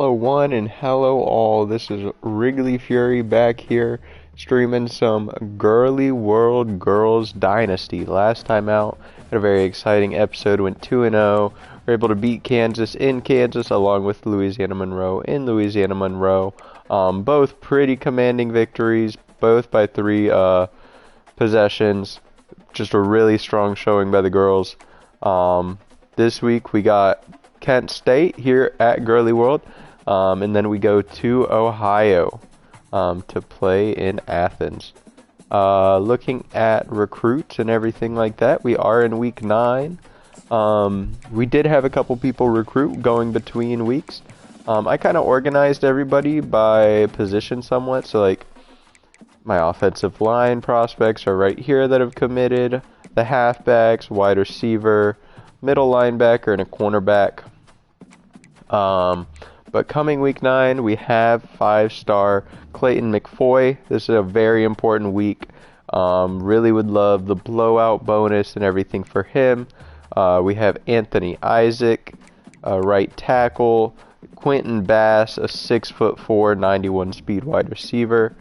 Hello one and hello all. This is Wrigley Fury back here streaming some Girly World Girls Dynasty. Last time out, had a very exciting episode, went 2-0. We're able to beat Kansas in Kansas along with Louisiana Monroe in Louisiana Monroe. Both pretty commanding victories, both by 3 possessions. Just a really strong showing by the girls. This week we got Kent State here at Girly World. And then we go to Ohio to play in Athens. Looking at recruits and everything like that, we are in week 9. We did have a couple people recruit going between weeks. I kind of organized everybody by position somewhat. So like my offensive line prospects are right here that have committed. The halfbacks, wide receiver, middle linebacker, and a cornerback. But coming week 9, we have 5-star Clayton McFoy. This is a very important week. Really would love the blowout bonus and everything for him. We have Anthony Isaac, right tackle. Quentin Bass, a 6'4", 91 speed wide receiver.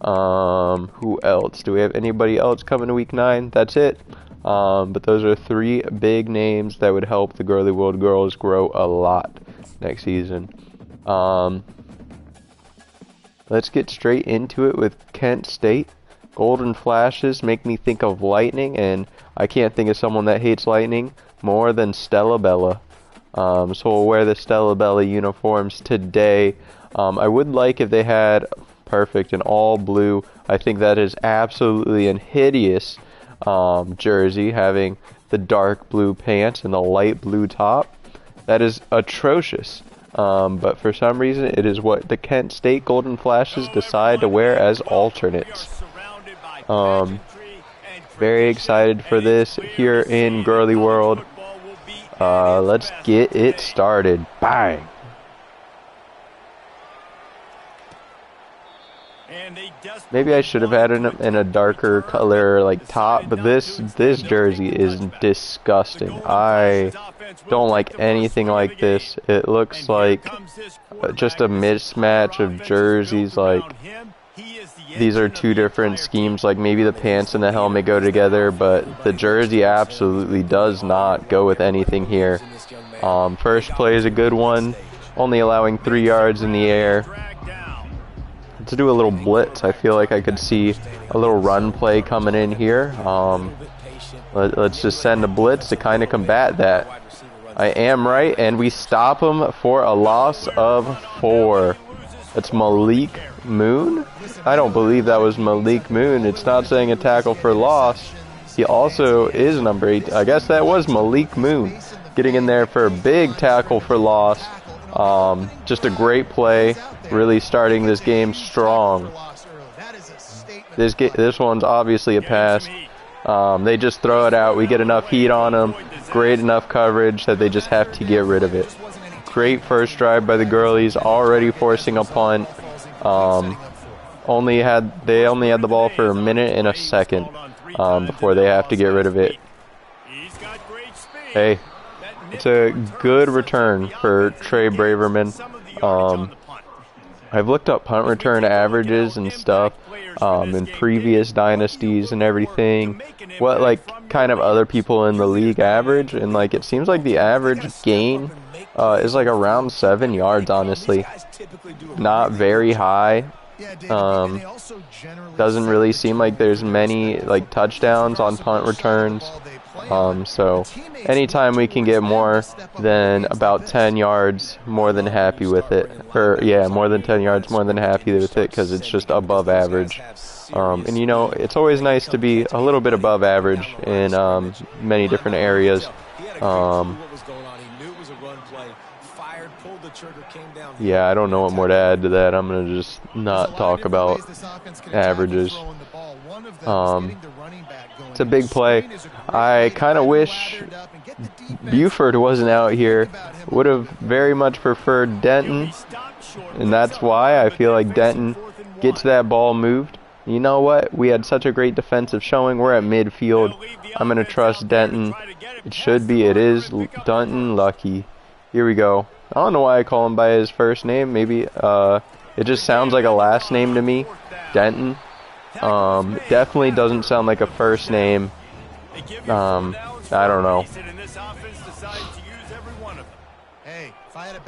Who else? Do we have anybody else coming to week 9? That's it. But those are 3 big names that would help the Girly World Girls grow a lot next season. Let's get straight into it with Kent State. Golden flashes make me think of lightning, and I can't think of someone that hates lightning more than Stella Bella. So we'll wear the Stella Bella uniforms today. I would like if they had perfect in all blue. I think that is absolutely an hideous jersey, having the dark blue pants and the light blue top. That is atrocious. But for some reason, it is what the Kent State Golden Flashes decide to wear as alternates. Very excited for this here in Girly World. Let's get it started. Bang! Maybe I should have had it in a darker color like top, but this jersey is disgusting. I don't like anything like this. It looks like just a mismatch of jerseys. Like these are 2 different schemes. Like maybe the pants and the helmet go together, but the jersey absolutely does not go with anything here. First play is a good one, only allowing 3 yards in the air. To do a little blitz, I feel like I could see a little run play coming in here. Let's just send a blitz to kind of combat that. I am right, and we stop him for a loss of 4. That's Malik Moon? I don't believe that was Malik Moon. It's not saying a tackle for loss. He also is number 8. I guess that was Malik Moon getting in there for a big tackle for loss. Just a great play, really starting this game strong. This one's obviously a pass. They just throw it out. We get enough heat on them. Great enough coverage that they just have to get rid of it. Great first drive by the girlies, already forcing a punt. They only had the ball for a minute and a second before they have to get rid of it. Hey. It's a good return for Trey Braverman. I've looked up punt return averages and stuff in previous dynasties and everything. What like kind of other people in the league average, and like it seems like the average gain is like around 7 yards. Honestly, not very high. Doesn't really seem like there's many like touchdowns on punt returns. So anytime we can get more than about 10 yards, more than happy with it. Or yeah, more than 10 yards, more than happy with it, because it's just above average. And you know, it's always nice to be a little bit above average in many different areas. Yeah, I don't know what more to add to that. I'm going to just not talk about averages. It's a big play. I kind of wish Buford wasn't out here. Would have very much preferred Denton, and that's why I feel like Denton gets that ball moved. You know what? We had such a great defensive showing. We're at midfield. I'm going to trust Denton. It should be. It is Dunton Lucky. Here we go. I don't know why I call him by his first name. Maybe it just sounds like a last name to me. Denton. Definitely doesn't sound like a first name. I don't know.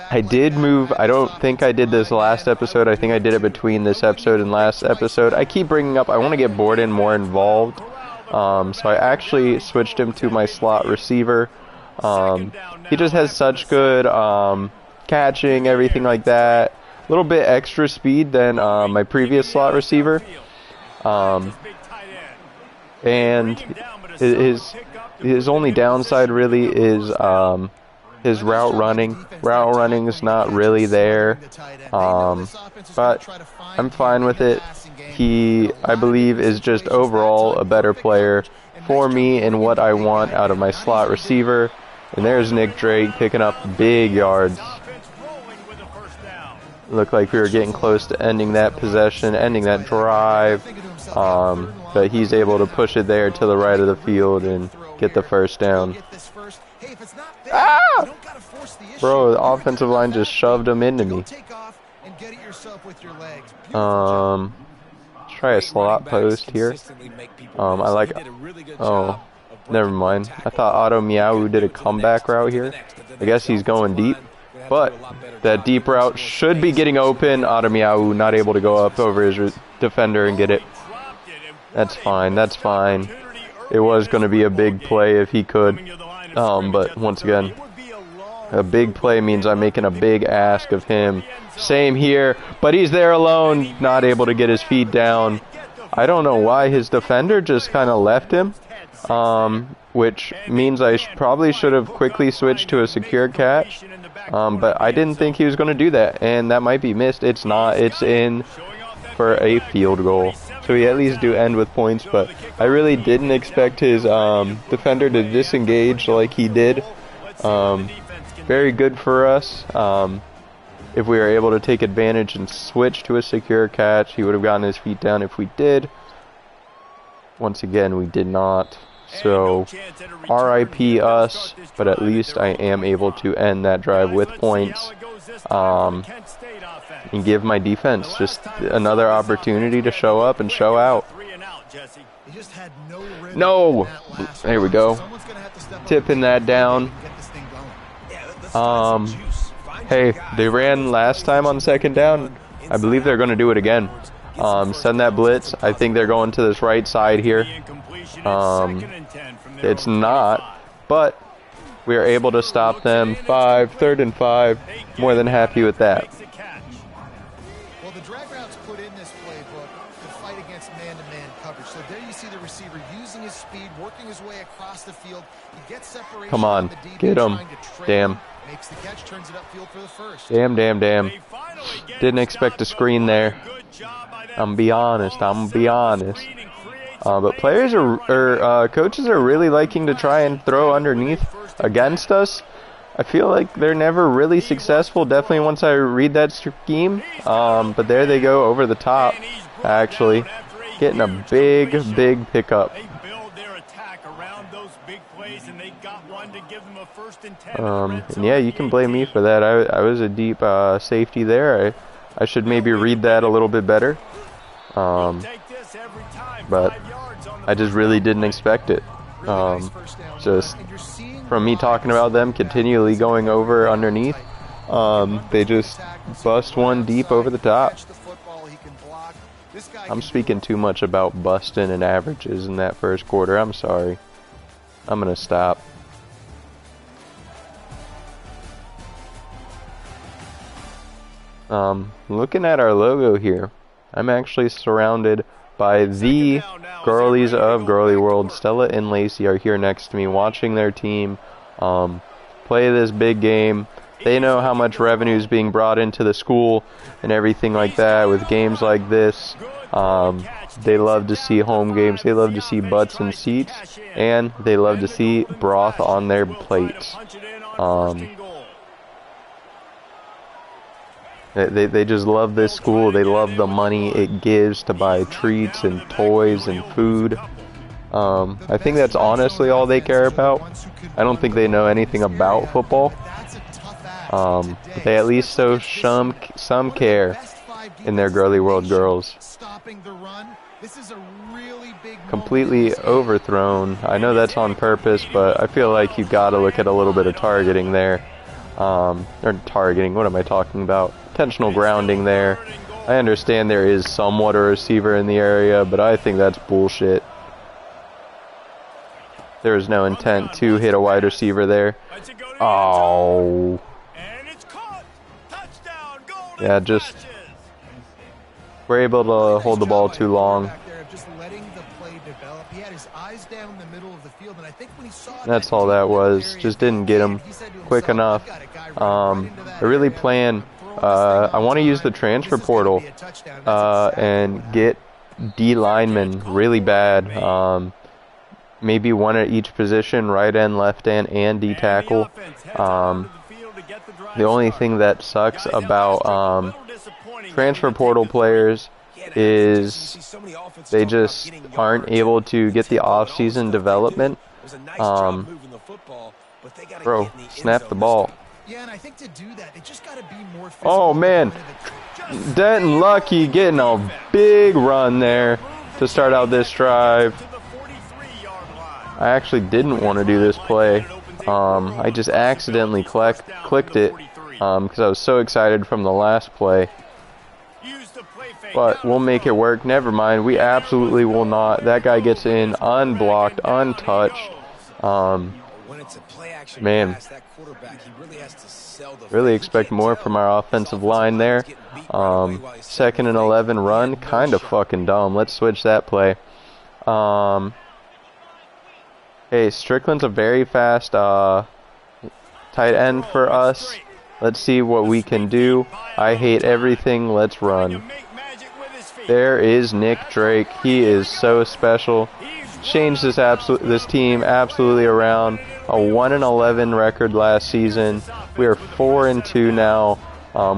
I did move. I don't think I did this last episode. I think I did it between this episode and last episode. I keep bringing up, I want to get Borden more involved. So I actually switched him to my slot receiver. He just has such good catching, everything like that. A little bit extra speed than my previous slot receiver. And his only downside really is his route running. Route running is not really there, but I'm fine with it. He, I believe, is just overall a better player for me and what I want out of my slot receiver. And there's Nick Drake picking up big yards. Looked like we were getting close to ending that possession, ending that drive, but he's able to push it there to the right of the field and get the first down. Ah! Bro, the offensive line just shoved him into me. Let's try a slot post here. I like... Oh, never mind. I thought Otto Meow did a comeback route here. I guess he's going deep. But that deep route should be getting open. Otto Meow not able to go up over his defender and get it. That's fine. That's fine. It was going to be a big play if he could. But once again, a big play means I'm making a big ask of him. Same here, but he's there alone, not able to get his feet down. I don't know why his defender just kind of left him, which means I probably should have quickly switched to a secure catch, but I didn't think he was going to do that, and that might be missed. It's not. It's in for a field goal. So we at least do end with points, but I really didn't expect his defender to disengage like he did. Very good for us. If we were able to take advantage and switch to a secure catch, he would have gotten his feet down if we did. Once again, we did not. So, RIP us, but at least I am able to end that drive with points. And give my defense just another opportunity to show up and show out. No! There we go. Tipping that down. Hey, they ran last time on second down. I believe they're going to do it again. Send that blitz. I think they're going to this right side here. It's not, but we are able to stop them. 3rd and 5. More than happy with that. Well, the drag routes put in this playbook to fight against man-to-man coverage. So there you see the receiver using his speed, working his way across the field. He gets separation. Come on, get him. Damn. Makes the catch, turns it upfield for the first. Damn. Didn't expect a screen there. I'm be honest. But players or coaches are really liking to try and throw underneath against us. I feel like they're never really successful, definitely once I read that scheme. But there they go over the top, actually. Getting a big pickup. And yeah, you can blame me for that. I was a deep safety there. I should maybe read that a little bit better. But I just really didn't expect it. Just from me talking about them continually going over underneath, they just bust one deep over the top. I'm speaking too much about busting and averages in that first quarter. I'm sorry. I'm going to stop. Looking at our logo here, I'm actually surrounded by the girlies of Girly World. Stella and Lacey are here next to me watching their team play this big game. They know how much revenue is being brought into the school and everything like that with games like this. They love to see home games. They love to see butts and seats, and they love to see broth on their plates. They just love this school. They love the money it gives to buy treats and toys and food. I think that's honestly all they care about. I don't think they know anything about football. They at least show some care in their Girly World girls. Completely overthrown. I know that's on purpose, but I feel like you gotta look at a little bit of targeting there. Or targeting, what am I talking about? Intentional grounding there. I understand there is somewhat a receiver in the area, but I think that's bullshit. There is no intent to hit a wide receiver there. Oh. Yeah, just we're able to hold the ball too long. That's all that was. Just didn't get him quick enough. I really plan. I want to use the transfer portal and get D linemen really bad. Maybe one at each position, right end, left end, and D tackle. The only thing that sucks about transfer portal players is they just aren't able to get the off-season development. Bro, snap the ball. Oh man, Denton Lucky getting a big run there to start out this drive. I actually didn't want to do this play. I just accidentally clicked it because I was so excited from the last play. But we'll make it work. Never mind. We absolutely will not. That guy gets in unblocked, untouched. Man, really expect more from our offensive line there. 2nd and 11 run, kind of fucking dumb. Let's switch that play. Hey, Strickland's a very fast tight end for us. Let's see what we can do. I hate everything. Let's run. There is Nick Drake. He is so special. Changed this team absolutely around. A 1-11 record last season. We are 4-2 now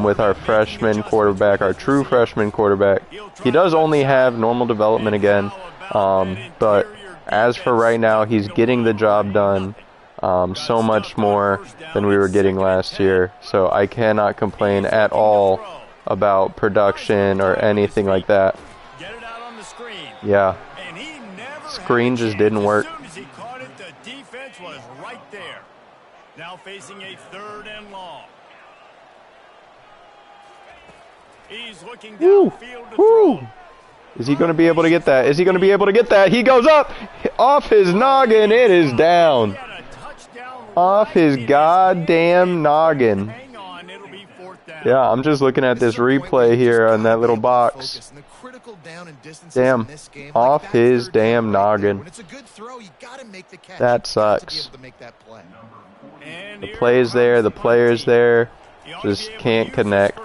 with our freshman quarterback, our true freshman quarterback. He does only have normal development again, but as for right now, he's getting the job done so much more than we were getting last year. So I cannot complain at all about production or anything like that. Yeah. Screen just didn't work. Now facing a 3rd and long. He's looking downfield to throw. Is he going to be able to get that? Is he going to be able to get that? He goes up off his noggin. It is down. Off his goddamn noggin. Yeah, I'm just looking at this replay here on that little box. Damn. Off his damn noggin. That sucks. The play's there. The player's there. Just can't connect.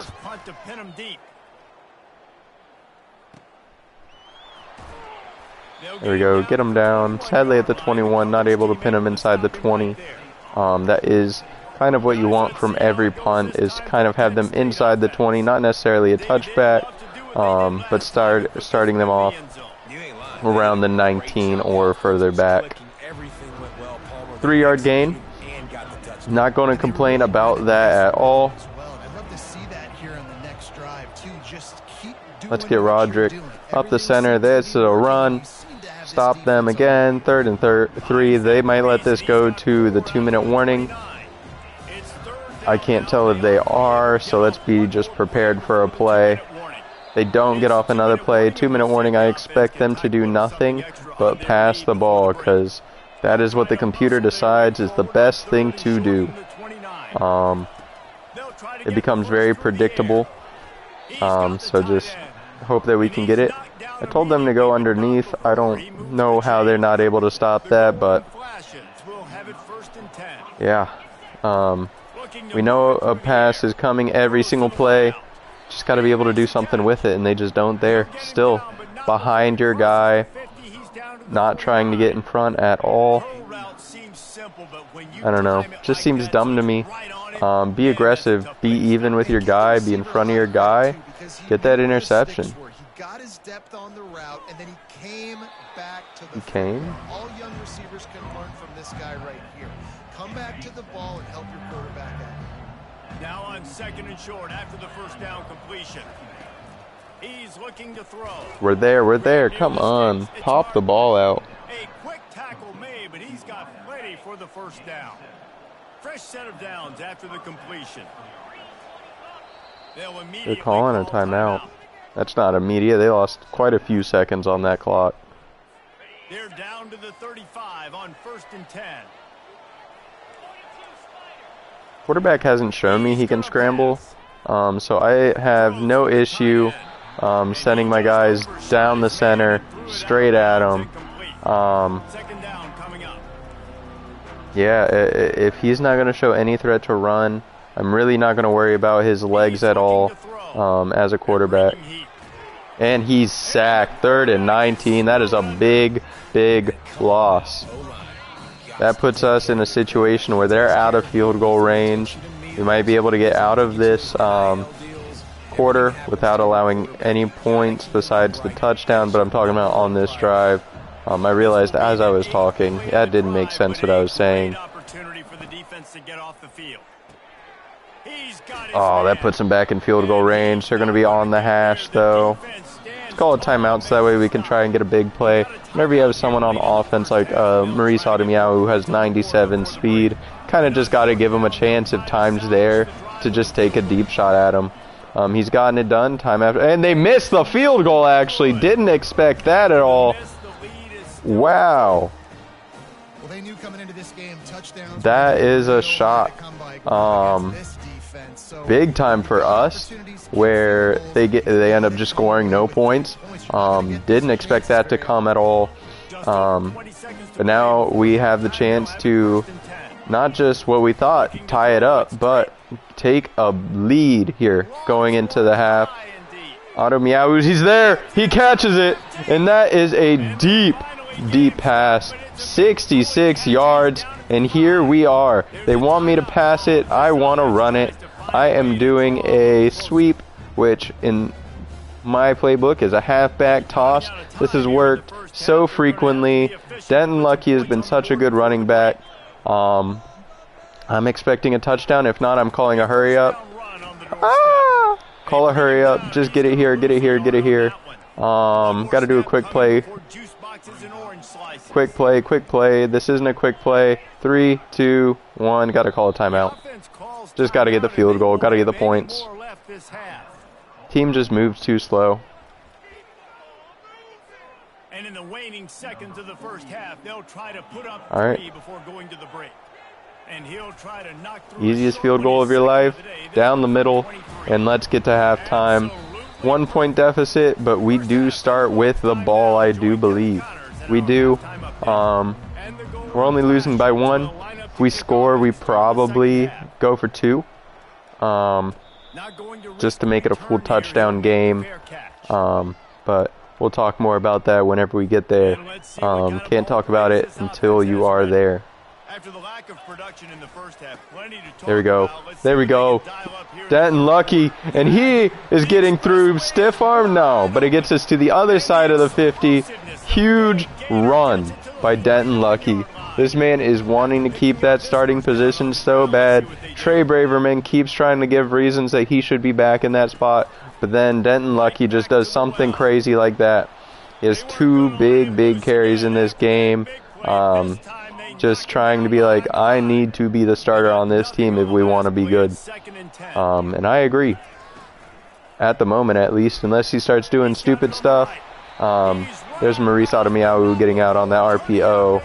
There we go. Get him down. Sadly at the 21, not able to pin him inside the 20. That is kind of what you want from every punt, is to kind of have them inside the 20, not necessarily a touchback, but starting them off around the 19 or further back. 3-yard gain. Not going to complain about that at all. Let's get Roderick up the center. This is a run. Stop them again. 3rd and 3. They might let this go to the 2-minute warning. I can't tell if they are, so let's be just prepared for a play. They don't get off another play. 2-minute warning. I expect them to do nothing but pass the ball, because that is what the computer decides is the best thing to do. It becomes very predictable. So just hope that we can get it. I told them to go underneath. I don't know how they're not able to stop that, but yeah. We know a pass is coming every single play. Just got to be able to do something with it, and they just don't there. Still behind your guy, not trying to get in front at all. I don't know. Just seems dumb to me. Be aggressive. Be even with your guy. Be in front of your guy. Get that interception. Got his depth on the route, and then he came back to the came? All young receivers can learn from this guy right here. Come back to the ball and help your quarterback out. Now on second and short after the first down completion. He's looking to throw. We're there. Come on. Pop the ball out. A quick tackle made, but he's got plenty for the first down. Fresh set of downs after the completion. They're calling a timeout. That's not immediate. They lost quite a few seconds on that clock. They're down to the 35 on 1st and 10. Quarterback hasn't shown me he can scramble, so I have no issue sending my guys down the center, straight at him. Second down coming up. Yeah, if he's not going to show any threat to run, I'm really not going to worry about his legs at all as a quarterback. And he's sacked. 3rd and 19. That is a big, big loss. That puts us in a situation where they're out of field goal range. We might be able to get out of this quarter without allowing any points besides the touchdown, but I'm talking about on this drive. I realized as I was talking, that didn't make sense what I was saying. Oh, that puts them back in field goal range. They're going to be on the hash, though. Let's call it timeout so that way we can try and get a big play. Whenever you have someone on offense like Maurice Ademiao who has 97 speed, kind of just got to give him a chance if time's there to just take a deep shot at him. He's gotten it done time after. And they missed the field goal, actually. Didn't expect that at all. Wow. That is a shock. Big time for us, where they end up just scoring no points. Didn't expect that to come at all. But now we have the chance to not just what we thought, tie it up, but take a lead here going into the half. Ademiao, he's there. He catches it, and that is a deep, deep pass. 66 yards, and here we are. They want me to pass it. I want to run it. I am doing a sweep, which in my playbook is a halfback toss. This has worked so frequently. Denton Lucky has been such a good running back. I'm expecting a touchdown. If not, I'm calling a hurry up. Call a hurry up. Just get it here, get it here, get it here. Got to do a quick play. Quick play. This isn't a quick play. 3, 2, 1. Got to call a timeout. Just got to get the field goal. Got to get the points. Team just moves too slow. And in the waning seconds of the first half, they'll try to put up 3 before going to the break. And he'll try to knock through easiest field goal of your life. Down the middle. And let's get to halftime. 1 point deficit, but we do start with the ball, I do believe. We do. We're only losing by 1. If we score, we probably go for 2. Just to make it a full touchdown game. But we'll talk more about that whenever we get there. Can't talk about it until you are there. There we go. There we go. Denton Lucky. And he is getting through. Stiff arm? No. But it gets us to the other side of the 50. Huge run by Denton Lucky. This man is wanting to keep that starting position so bad. Trey Braverman keeps trying to give reasons that he should be back in that spot. But then Denton Lucky just does something crazy like that. He has 2 big carries in this game. Just trying to be like, I need to be the starter on this team if we want to be good. And I agree. At the moment, at least, unless he starts doing stupid stuff. There's Maurice Ademiao getting out on that RPO.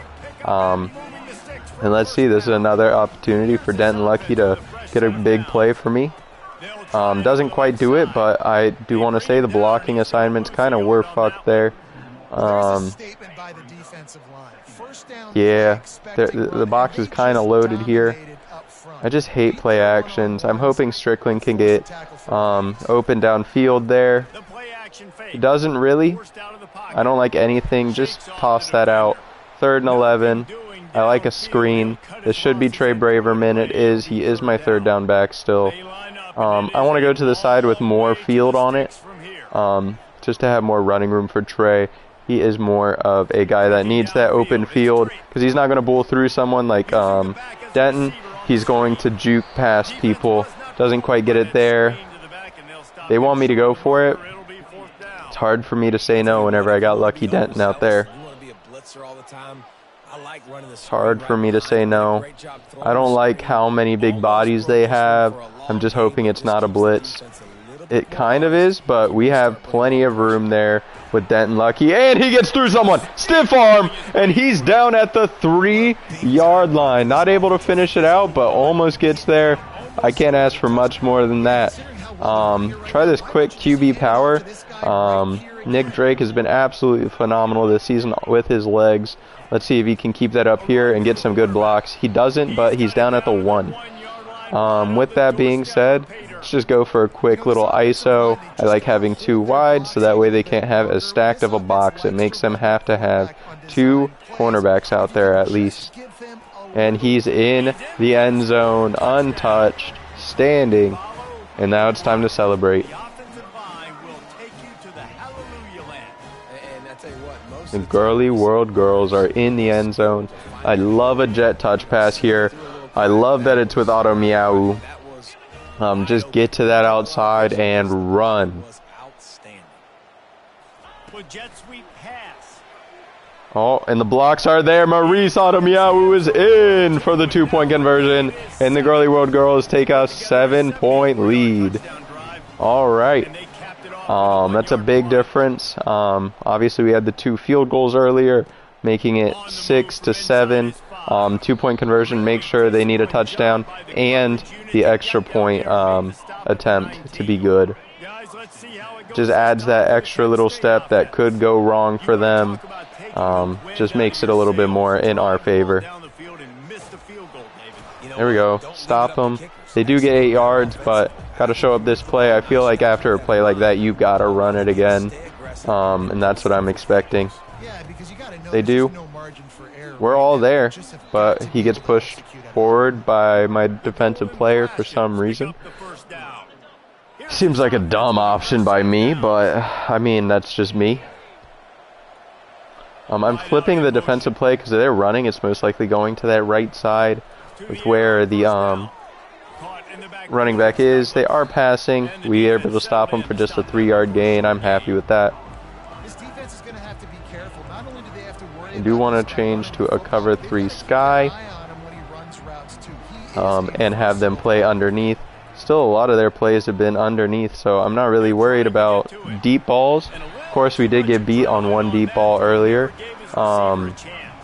And let's see, this is another opportunity for Denton Lucky to get a big play for me. Doesn't quite do it, but I do want to say the blocking assignments kind of were fucked there. Yeah, the box is kind of loaded here. I just hate play actions. I'm hoping Strickland can get open downfield there. He doesn't really. I don't like anything. Just toss that out. 3rd and 11. I like a screen. This should be Trey Braverman. It is. He is my 3rd down back still. I want to go to the side with more field on it. Just to have more running room for Trey. He is more of a guy that needs that open field because he's not going to bull through someone like Denton. He's going to juke past people Doesn't quite get it there. They want me to go for it. It's hard for me to say no whenever I got Lucky Denton out there. It's hard for me to say no. I don't like how many big bodies they have. I'm just hoping it's not a blitz. It kind of is, but we have plenty of room there with Denton Lucky. And he gets through someone. Stiff arm. And he's down at the 3-yard line. Not able to finish it out, but almost gets there. I can't ask for much more than that. Try this quick QB power. Nick Drake has been absolutely phenomenal this season with his legs. Let's see if he can keep that up here and get some good blocks. He doesn't, but he's down at the 1. With that being said, let's just go for a quick little ISO. I like having 2 wide, so that way they can't have as stacked of a box. It makes them have to have 2 cornerbacks out there at least. And he's in the end zone, untouched, standing. And now it's time to celebrate. The Girly World Girls are in the end zone. I love a jet touch pass here. I love that it's with Auto Meow. Just get to that outside and run. Oh, and the blocks are there. Maurice Auto Meow is in for the 2-point conversion. And the Girly World Girls take a 7-point lead. All right. That's a big difference. Obviously, we had the 2 field goals earlier, making it 6-7. 2-point conversion. Make sure they need a touchdown and the extra point attempt to be good. Just adds that extra little step that could go wrong for them. Just makes it a little bit more in our favor. There we go. Stop them. They do get 8 yards, but got to show up this play. I feel like after a play like that, you got to run it again. And that's what I'm expecting. They do. We're all there, but he gets pushed forward by my defensive player for some reason. Seems like a dumb option by me, but I mean, that's just me. I'm flipping the defensive play because they're running. It's most likely going to that right side with where the running back is. They are passing. We are able to stop them for just a 3-yard gain. I'm happy with that. I do want to change to a cover 3 sky and have them play underneath. Still, a lot of their plays have been underneath, so I'm not really worried about deep balls. Of course, we did get beat on 1 deep ball earlier, but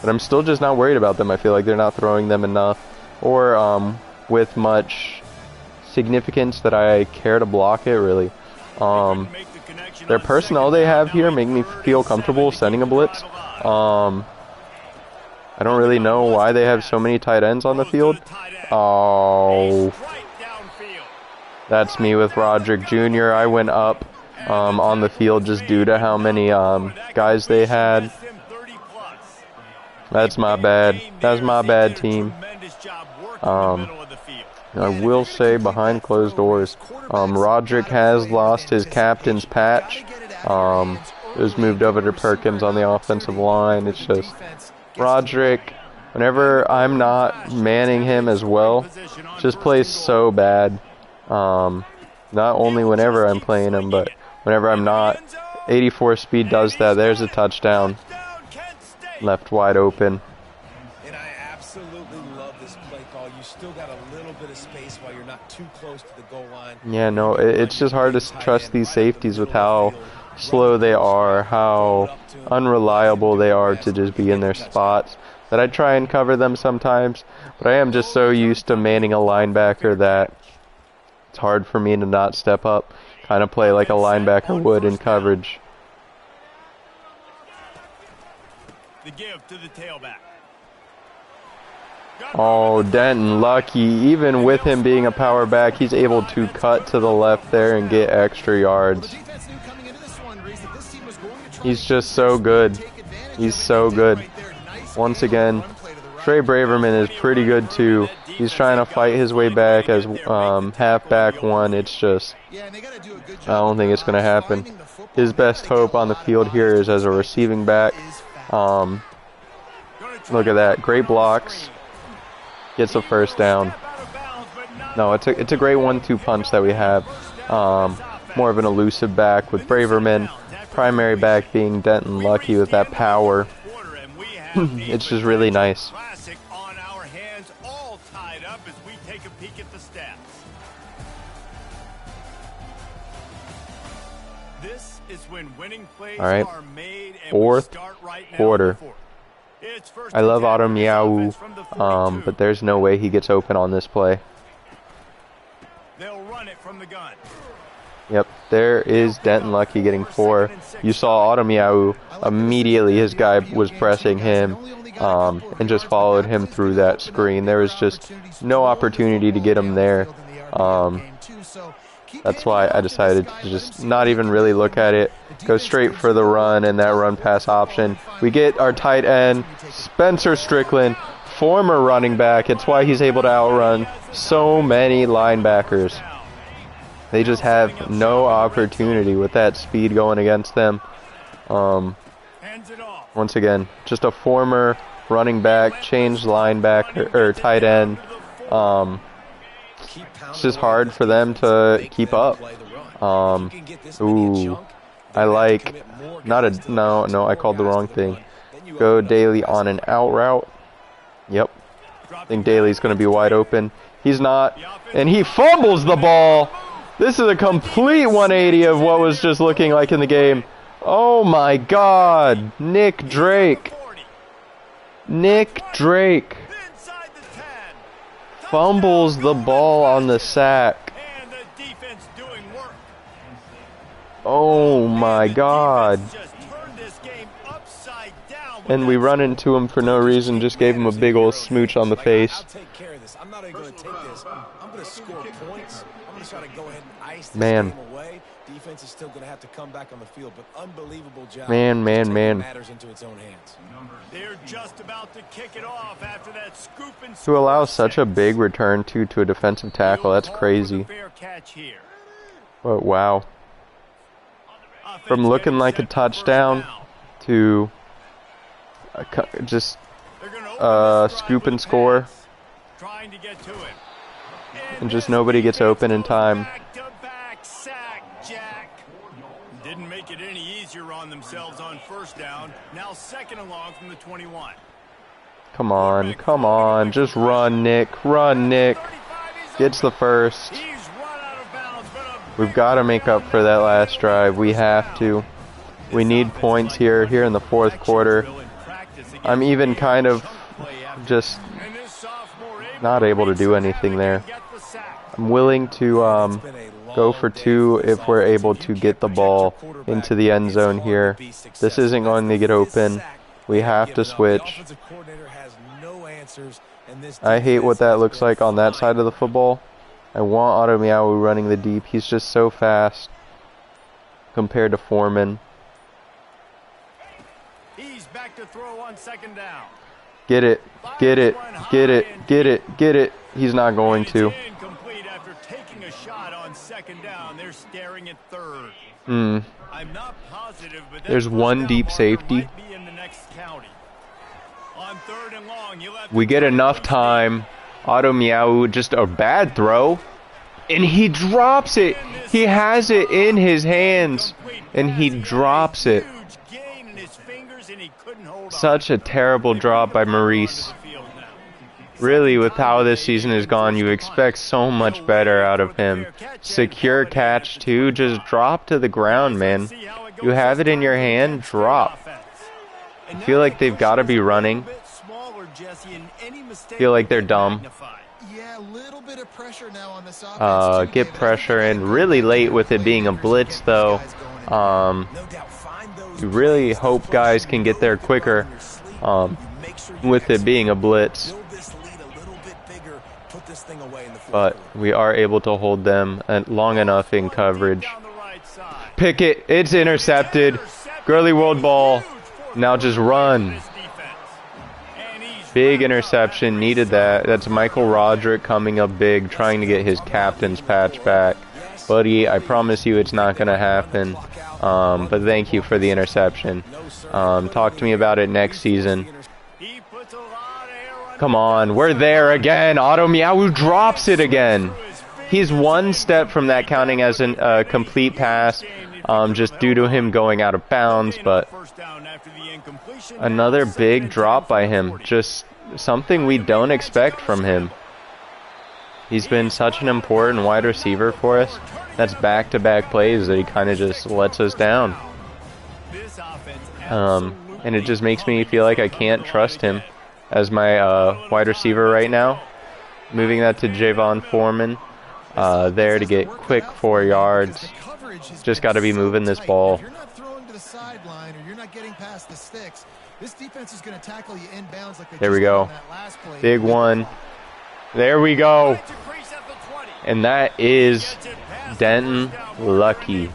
I'm still just not worried about them. I feel like they're not throwing them enough or with much significance that I care to block it, really. Their personnel they have here make me feel comfortable sending a blitz. I don't really know why they have so many tight ends on the field. Oh, that's me with Roderick Jr. I went up on the field just due to how many guys they had. That's my bad. That's my bad, team. I will say behind closed doors, Roderick has lost his captain's patch. It was moved over to Perkins on the offensive line. It's just Roderick, whenever I'm not manning him as well, just plays so bad. Not only whenever I'm playing him, but whenever I'm not. 84 speed does that. There's a touchdown. Left wide open. And I absolutely love this play call. You still got a little bit of space while you're not too close to the goal line. Yeah, no, it's just hard to trust these safeties with how slow they are, how unreliable they are to just be in their spots. That I try and cover them sometimes, but I am just so used to manning a linebacker that it's hard for me to not step up, kind of play like a linebacker would in coverage. The give to the tailback. Oh, Denton lucky. Even with him being a power back, he's able to cut to the left there and get extra yards. He's just so good. He's so good. Once again, Trey Braverman is pretty good too. He's trying to fight his way back as halfback one. It's just, I don't think it's going to happen. His best hope on the field here is as a receiving back. Look at that. Great blocks. Gets a first down. No, it's a great 1-2 punch that we have. More of an elusive back with Braverman. Primary back being Denton Lucky with that power. It's just really nice. On our hands, all tied up as we take a peek at the stats. This is when winning plays are made, and fourth right quarter. I love Otto Miau, but there's no way he gets open on this play. They'll run it from the gun. Yep, there is Denton Lucky getting 4. You saw Otto Miau immediately. His guy was pressing him and just followed him through that screen. There was just no opportunity to get him there. That's why I decided to just not even really look at it. Go straight for the run and that run pass option. We get our tight end, Spencer Strickland, former running back. It's why he's able to outrun so many linebackers. They just have no opportunity with that speed going against them. Once again, just a former running back, changed linebacker, or tight end. It's just hard for them to keep up. Ooh, I like, no, I called the wrong thing. Go Daly on an out route. Yep. I think Daly's going to be wide open. He's not, and he fumbles the ball. This is a complete 180 of what was just looking like in the game. Oh my God, Nick Drake. Nick Drake fumbles the ball on the sack. Oh my God. And we run into him for no reason, just gave him a big old smooch on the face. Man. Defense is still going to have to come back on the field, but unbelievable job. Man. Matters into its own hands. They're just about to kick it off after that scoop and to allow such a big return to a defensive tackle, that's crazy. But wow. From looking like a touchdown to just scoop and score. Trying to get to it. And just nobody gets open in time. Didn't make it any easier on themselves on first down. Now second and long from the 21. Come on. Just run, Nick. Run, Nick. Gets the first. We've got to make up for that last drive. We have to. We need points here in the fourth quarter. I'm even kind of just not able to do anything there. I'm willing to go for 2 if we're able to get the ball into the end zone here. This isn't going to get open. We have to switch. I hate what that looks like on that side of the football. I want Otto Miau running the deep. He's just so fast compared to Foreman. He's back to throw on second down. Get it. He's not going to. A shot on second down. They're staring at third. I'm not positive, but there's one deep safety. On third and long, we get enough time. Otto Miau, just a bad throw, and he drops it. He has it in his hands, and he drops it. Such a terrible drop by Maurice. Really, with how this season has gone, you expect so much better out of him. Secure catch, too. Just drop to the ground, man. You have it in your hand, drop. I feel like they've got to be running. I feel like they're dumb. Get pressure in really late with it being a blitz, though. You really hope guys can get there quicker with it being a blitz. But we are able to hold them long enough in coverage. Pickett, it's intercepted. Girly world ball. Now just run. Big interception, needed that. That's Michael Roderick coming up big, trying to get his captain's patch back. Buddy, I promise you it's not going to happen. But thank you for the interception. Talk to me about it next season. Come on, we're there again. Otto Miau drops it again. He's one step from that counting as a complete pass, just due to him going out of bounds, but another big drop by him. Just something we don't expect from him. He's been such an important wide receiver for us. That's back-to-back plays that he kind of just lets us down. And it just makes me feel like I can't trust him as my wide receiver right now. Moving that to Javon Foreman. There to get quick 4 yards. Just got to be moving this ball. If you're not throwing to the sideline or you're not getting past the sticks, this defense is going to tackle you inbounds like they there we just did go. on that last play. Big one. There we go. And that is Denton Lucky.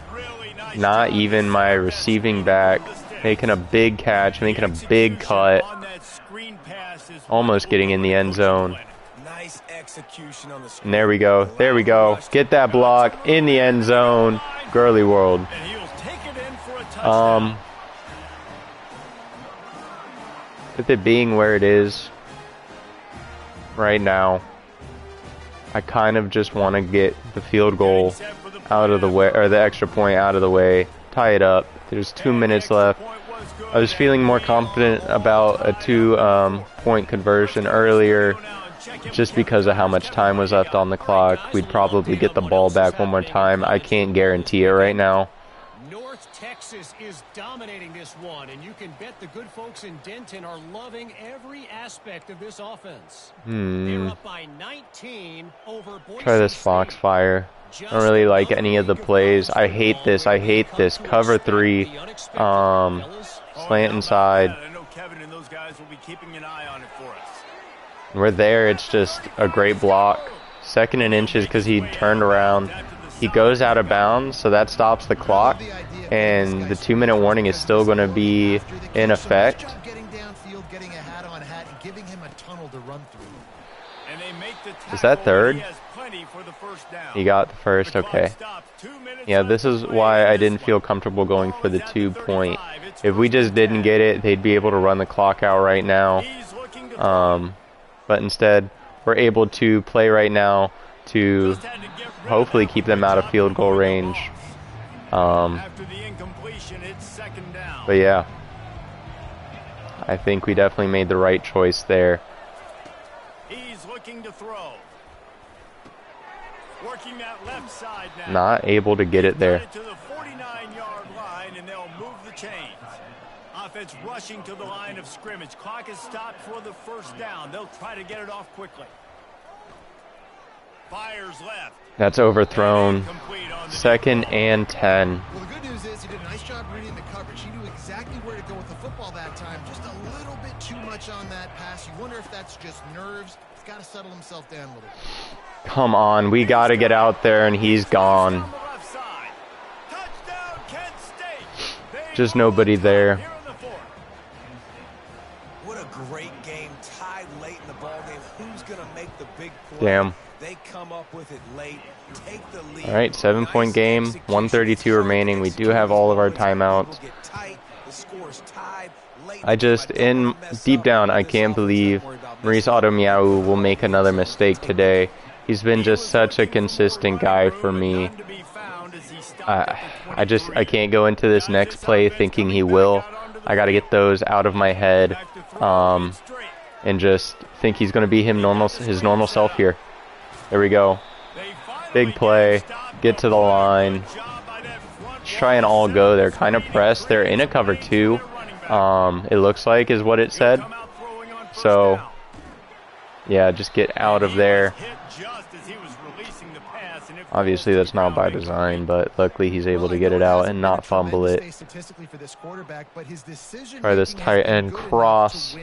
Not even my receiving back. Making a big catch, making a big cut. Almost getting in the end zone. And there we go. There we go. Get that block in the end zone. Girly world. With it being where it is right now, I kind of just want to get the field goal out of the way, or the extra point out of the way, tie it up. There's 2 minutes left. I was feeling more confident about a 2-point conversion earlier, just because of how much time was left on the clock. We'd probably get the ball back one more time. I can't guarantee it right now. North Texas is dominating this one, and you can bet the good folks in Denton are loving every aspect of this offense. They're up by 19 over Boise Try this Foxfire. I don't really like any of the plays. I hate this. I hate this. Cover 3. Slant inside. We're there. It's just a great block. 2nd and inches because he turned around. He goes out of bounds, so that stops the clock. And the 2-minute warning is still going to be in effect. Is that 3rd? He got the 1st, okay. Yeah, this is why I didn't feel comfortable going for the 2-point. If we just didn't get it, they'd be able to run the clock out right now. But instead, we're able to play right now to hopefully keep them out of field goal range. But yeah, I think we definitely made the right choice there. He's looking to throw. Working that left side now. Not able to get it there. To the 49-yard line, and they'll move the chains. Offense rushing to the line of scrimmage. Clock is stopped for the 1st down. They'll try to get it off quickly. Fires left. That's overthrown. 2nd and 10. Well, the good news is he did a nice job reading the coverage. He knew exactly where to go with the football that time. Just a little bit too much on that pass. You wonder if that's just nerves. He's got to settle himself down a little bit. Come on, we got to get out there, and he's gone. Just nobody there. What a great game, tied late in the ball game. Who's going to make the big play? Damn. They come up with it late. Take the lead. All right, 7-point game, 132 remaining. We do have all of our timeouts. I just, deep down, I can't believe Maurice Adomiau will make another mistake today. He's been just such a consistent guy for me. I can't go into this next play thinking he will. I got to get those out of my head, and just think he's going to be his normal self here. There we go. Big play. Get to the line. Just try and all go. They're kind of pressed. They're in a cover 2. It looks like is what it said. So, yeah, just get out of there. Obviously, that's not by design, but luckily he's able to get it out and not fumble it. Try this tight end cross.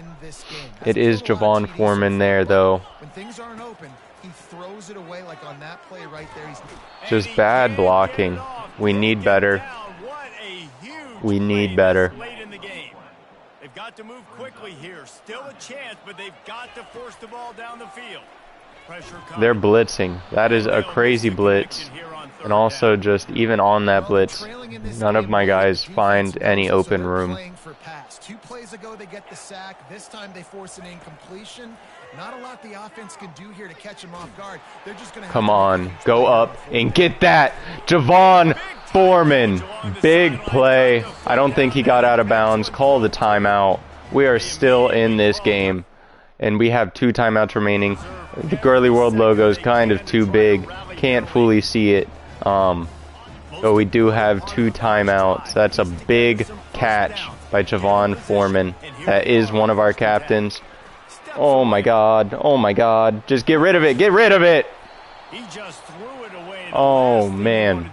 It is Javon Foreman there, though. Just bad blocking. We need better. We need better. They've got to move quickly here. Still a chance, but they've got to force the ball down the field. They're blitzing. That is a crazy blitz. And also just even on that blitz, none of my guys find any open room. 2 plays ago they get the sack. This time they force an incompletion. Not a lot the offense can do here to catch them off guard. They're just going to come on, go up and get that. Javon Foreman, big play. I don't think he got out of bounds. Call the timeout. We are still in this game, and we have 2 timeouts remaining. The Girly World logo is kind of too big. Can't fully see it. But we do have 2 timeouts. That's a big catch by Javon Foreman. That is one of our captains. Oh my god. Oh my god. Just get rid of it. Get rid of it. Oh man.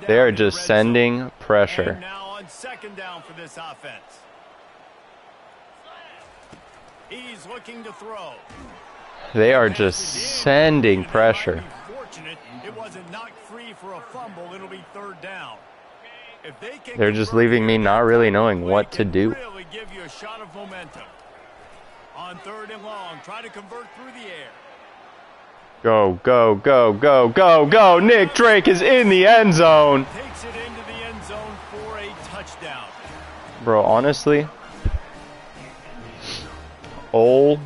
They're just sending pressure. Now on 2nd down for this offense. He's looking to throw. They are just sending pressure. It wasn't knocked free for a fumble. It'll be 3rd down. They're just leaving me not really knowing what to do. Really give you a shot of momentum. On 3rd and long, try to convert through the air. Go, go, go, go, go, go. Nick Drake is in the end zone. Takes it into the end zone for a touchdown. Bro, honestly, all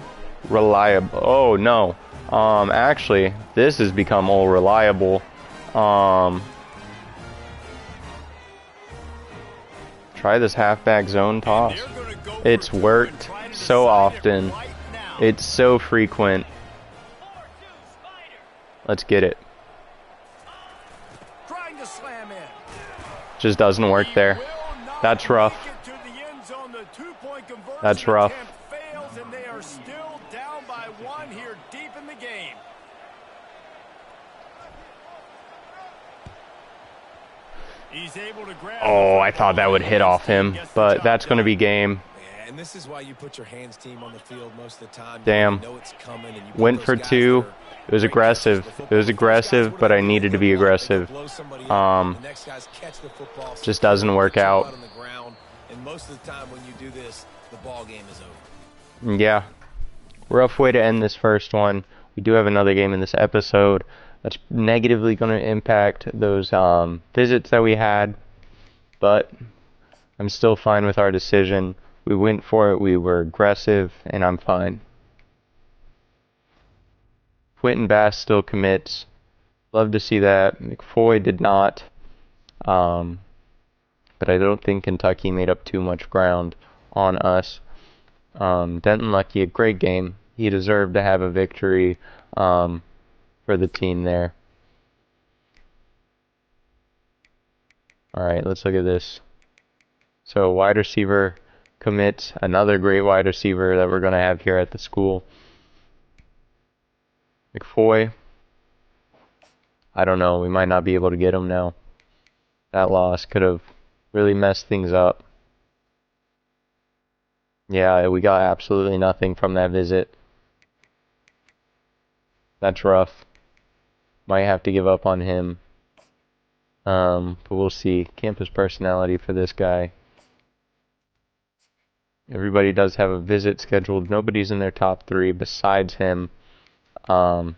reliable. Oh no. Actually, this has become all reliable. Try this halfback zone toss. It's worked so often. It's so frequent. Let's get it. Just doesn't work there. That's rough. That's rough. Oh, I thought that would hit off him, but that's going to be game. And this is why you put your hands team on the field most of the time. Damn. You know it's coming and you went for 2. It was aggressive. It was aggressive, but I needed to be aggressive. Just doesn't work out. And most of the time when you do this, the ball game is over. Yeah. Rough way to end this first one. We do have another game in this episode that's negatively going to impact those visits that we had, but I'm still fine with our decision. We went for it, we were aggressive, and I'm fine. Quentin Bass still commits. Love to see that. McFoy did not. But I don't think Kentucky made up too much ground on us. Denton Lucky, a great game. He deserved to have a victory for the team there. Alright, let's look at this. So wide receiver commits, another great wide receiver that we're going to have here at the school. McFoy, I don't know, we might not be able to get him now. That loss could have really messed things up. Yeah, we got absolutely nothing from that visit. That's rough. Might have to give up on him. But we'll see. Campus personality for this guy. Everybody does have a visit scheduled. Nobody's in their top 3 besides him. So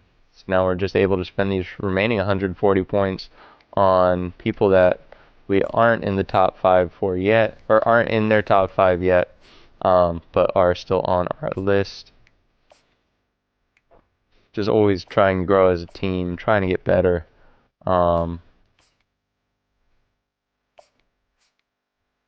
now we're just able to spend these remaining 140 points on people that we aren't in the top 5 for yet, or aren't in their top 5 yet, but are still on our list. Just always trying to grow as a team, trying to get better. And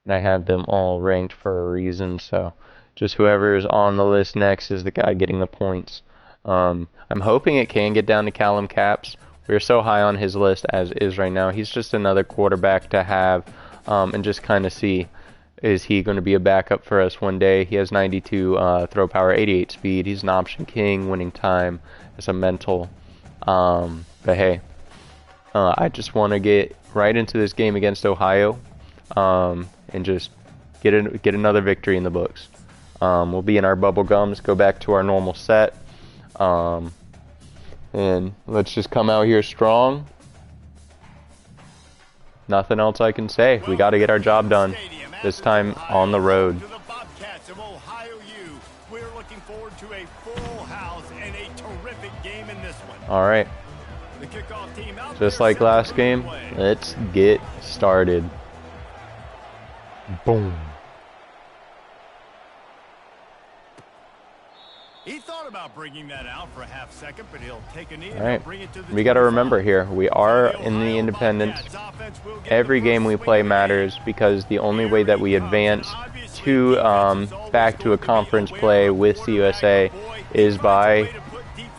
I have them all ranked for a reason, so just whoever is on the list next is the guy getting the points. I'm hoping it can get down to Callum Capps. We're so high on his list as is right now. He's just another quarterback to have and just kind of see, is he going to be a backup for us one day? He has 92 throw power, 88 speed. He's an option king, winning time as a mental. But hey, I just want to get right into this game against Ohio and just get another victory in the books. We'll be in our bubble gums, go back to our normal set. And let's just come out here strong. Nothing else I can say. We got to get our job done. This time on the road. To the Bobcats of Ohio U. We're looking forward to a full house and All right. The kickoff team out Just there like set to last begin game, play. let's get started. Boom. He thought about bringing that out for a half second, but he'll take a knee and All right. he'll bring it to the We got to 25. remember here, we are The in the Ohio Independence. Bobcats offense will get Every the game first we swing play of the matters game. because the only way that we advance to back to a conference play with the USA is by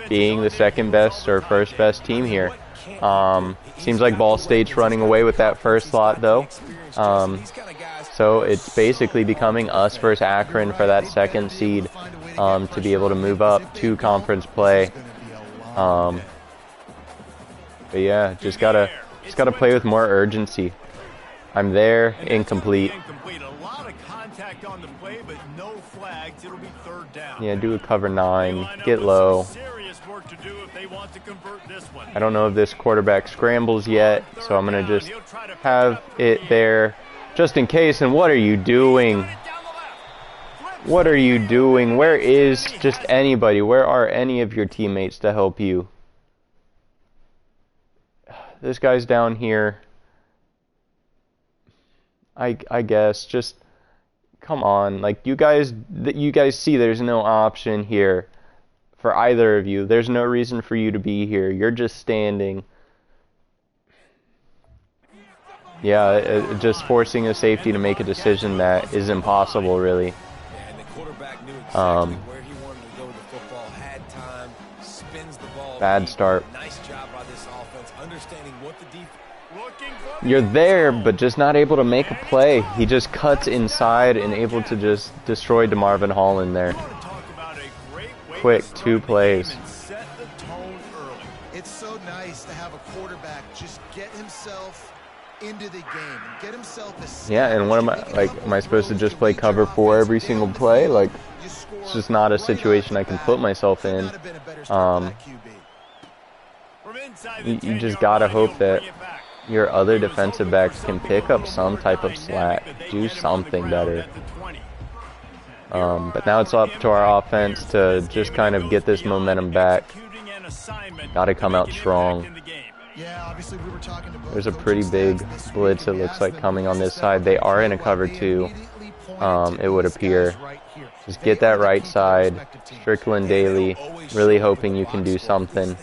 being the second best or first best team here. Seems like Ball State's running away with that first slot though. So it's basically becoming us versus Akron for that second seed to be able to move up to conference play. But yeah, just gotta play with more urgency. I'm there, incomplete. A lot of contact on the play, but no flags. It'll be third down. Yeah, do a cover 9, get low. Serious work to do if they want to convert this one. I don't know if this quarterback scrambles yet, so I'm gonna just have it there just in case. And what are you doing? What are you doing? Where is just anybody? Where are any of your teammates to help you? This guy's down here. I guess just come on, like you guys see there's no option here for either of you. There's no reason for you to be here. You're just standing. Yeah, just forcing a safety to make a decision that is impossible, really. And the quarterback knew exactly where he wanted to go with the football, had time, spins the ball. Bad start. Nice job by this offense, understanding what the defense. You're there, but just not able to make a play. He just cuts inside and able to just destroy DeMarvin Hall in there. Quick 2 plays. It's so nice to have a quarterback just get himself into the game and get himself. Yeah, and what am I like? Am I supposed to just play cover 4 every single play? Like, it's just not a situation I can put myself in. You just gotta hope that your other defensive backs can pick up some type of slack, do something better. But now it's up to our offense to just kind of get this momentum back. Gotta come out strong. There's a pretty big blitz, it looks like, coming on this side. They are in a cover 2, it would appear. Just get that right side. Strickland, Daly, really hoping you can do something.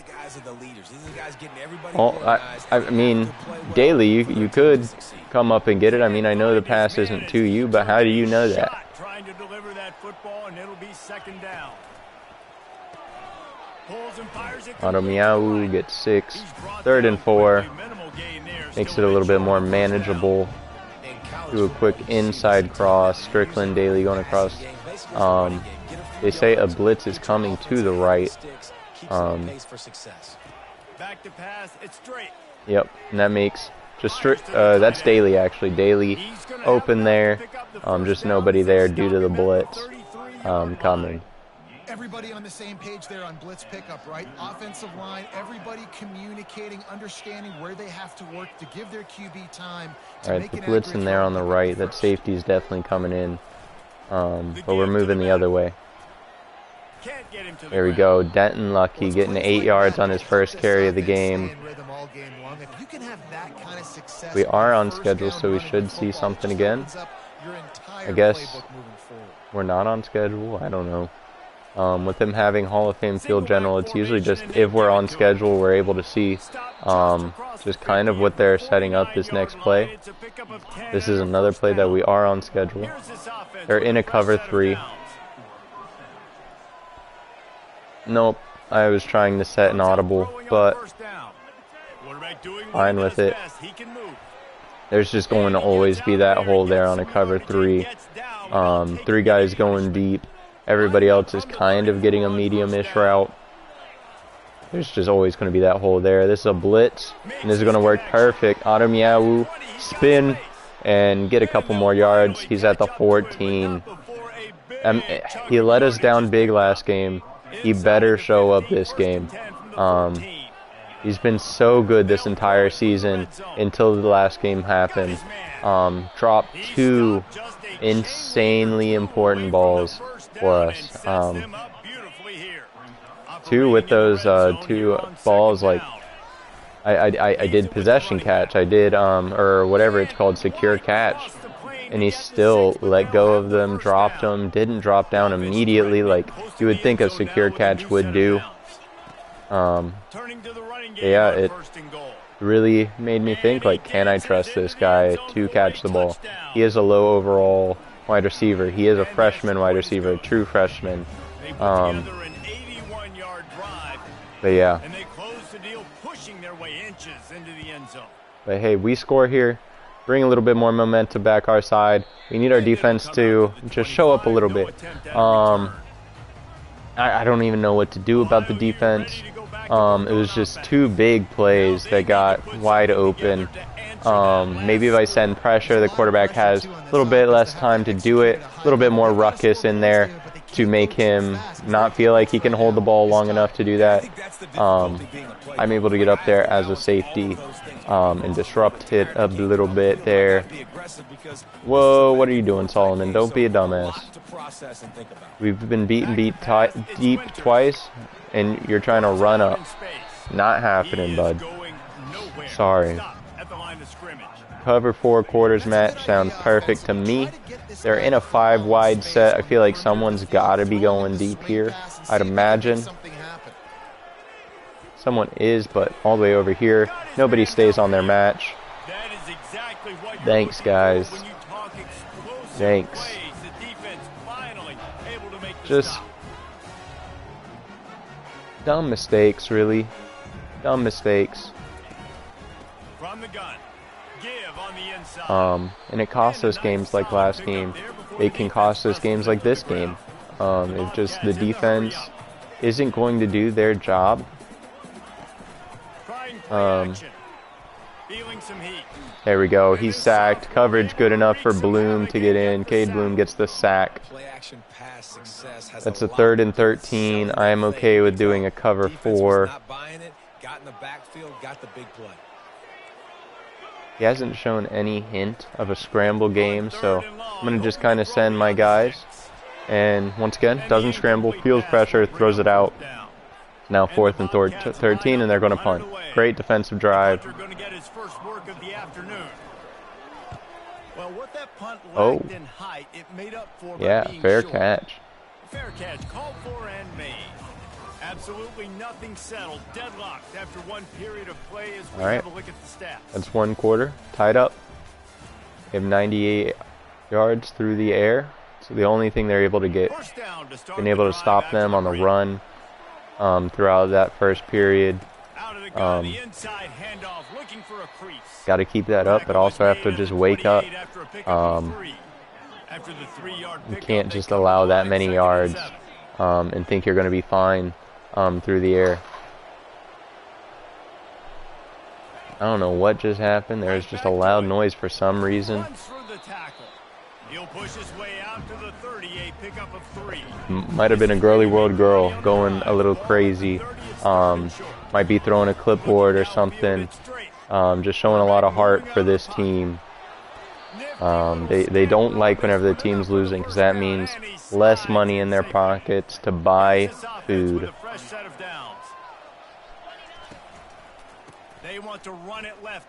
Oh, I mean, Daly, you could come up and get it. I mean, I know the pass isn't to you, but how do you know that? Trying to deliver that football, and it'll be second down. Miau gets 6. 3rd and 4. Makes it a little bit more manageable. Do a quick inside cross. Strickland, Daly going across. They say a blitz is coming to the right. Back to pass, it's straight. Yep, and that makes just that's Daly actually. Daly open there. Just nobody there due to the blitz coming. Everybody on the same page there on blitz pickup, right? Offensive line, everybody communicating, understanding where they have to work to give their QB time. All right, the blitz in there on the right. That safety is definitely coming in, but we're moving the other way. There we go. Denton Lucky getting 8 yards on his first carry of the game. We are on schedule, so we should see something again. I guess we're not on schedule. I don't know. With them having Hall of Fame Field General, it's usually just if we're on schedule, we're able to see just kind of what they're setting up this next play. This is another play that we are on schedule. They're in a cover 3. Nope, I was trying to set an audible, but fine with it. There's just going to always be that hole there on a cover 3. 3 guys going deep. Everybody else is kind of getting a medium-ish route. There's just always going to be that hole there. This is a blitz, and this is going to work perfect. Miau, spin, and get a couple more yards. He's at the 14. He let us down big last game. He better show up this game. He's been so good this entire season until the last game happened. Dropped 2 insanely important balls for us. too, with those two balls, like I did possession catch, I did or whatever it's called, secure catch, and he still let go of them, dropped them, didn't drop down immediately like you would think a secure catch would do. Yeah, it really made me think, like, can I trust this guy to catch the ball? He is a low overall wide receiver. He is a freshman wide receiver, a true freshman. But yeah. But hey, we score here, bring a little bit more momentum back our side. We need our defense to just show up a little bit. I don't even know what to do about the defense. It was just two big plays that got wide open. Maybe if I send pressure, the quarterback has a little bit less time to do it, a little bit more ruckus in there to make him not feel like he can hold the ball long enough to do that. I'm able to get up there as a safety and disrupt it a little bit there. Whoa, what are you doing, Solomon? Don't be a dumbass. We've been beat deep twice, and you're trying to run up. Not happening, bud. Sorry. Cover 4 quarters match sounds perfect to me. They're in a 5 wide set. I feel like someone's got to be going deep here, I'd imagine. Someone is, but all the way over here, nobody stays on their match. Thanks, guys. Thanks. Just dumb mistakes, really. Dumb mistakes. And it costs us games like last game. It can cost us games like this game. If just the defense isn't going to do their job. There we go. He's sacked. Coverage good enough for Bloom to get in. Cade Bloom gets the sack. That's a 3rd and 13. I am okay with doing a cover 4. He hasn't shown any hint of a scramble game, so I'm going to just kind of send my guys. And once again, doesn't scramble, feels pressure, throws it out. Now 4th and 13, and they're going to punt. Great defensive drive. Oh, yeah, fair catch. Fair catch called for and made. Absolutely nothing settled. Deadlocked after one period of play as we have a look at the stats. That's 1 quarter. Tied up. They have 98 yards through the air. So the only thing they're able to get, been able to stop them on the run throughout that first period. Got to keep that up, but also have to just wake up. You can't just allow that many yards and think you're going to be fine through the air. I don't know what just happened. There was just a loud noise for some reason. Might have been a Girly World girl going a little crazy. Might be throwing a clipboard or something. Just showing a lot of heart for this team. They don't like whenever the team's losing, because that means less money in their pockets to buy food.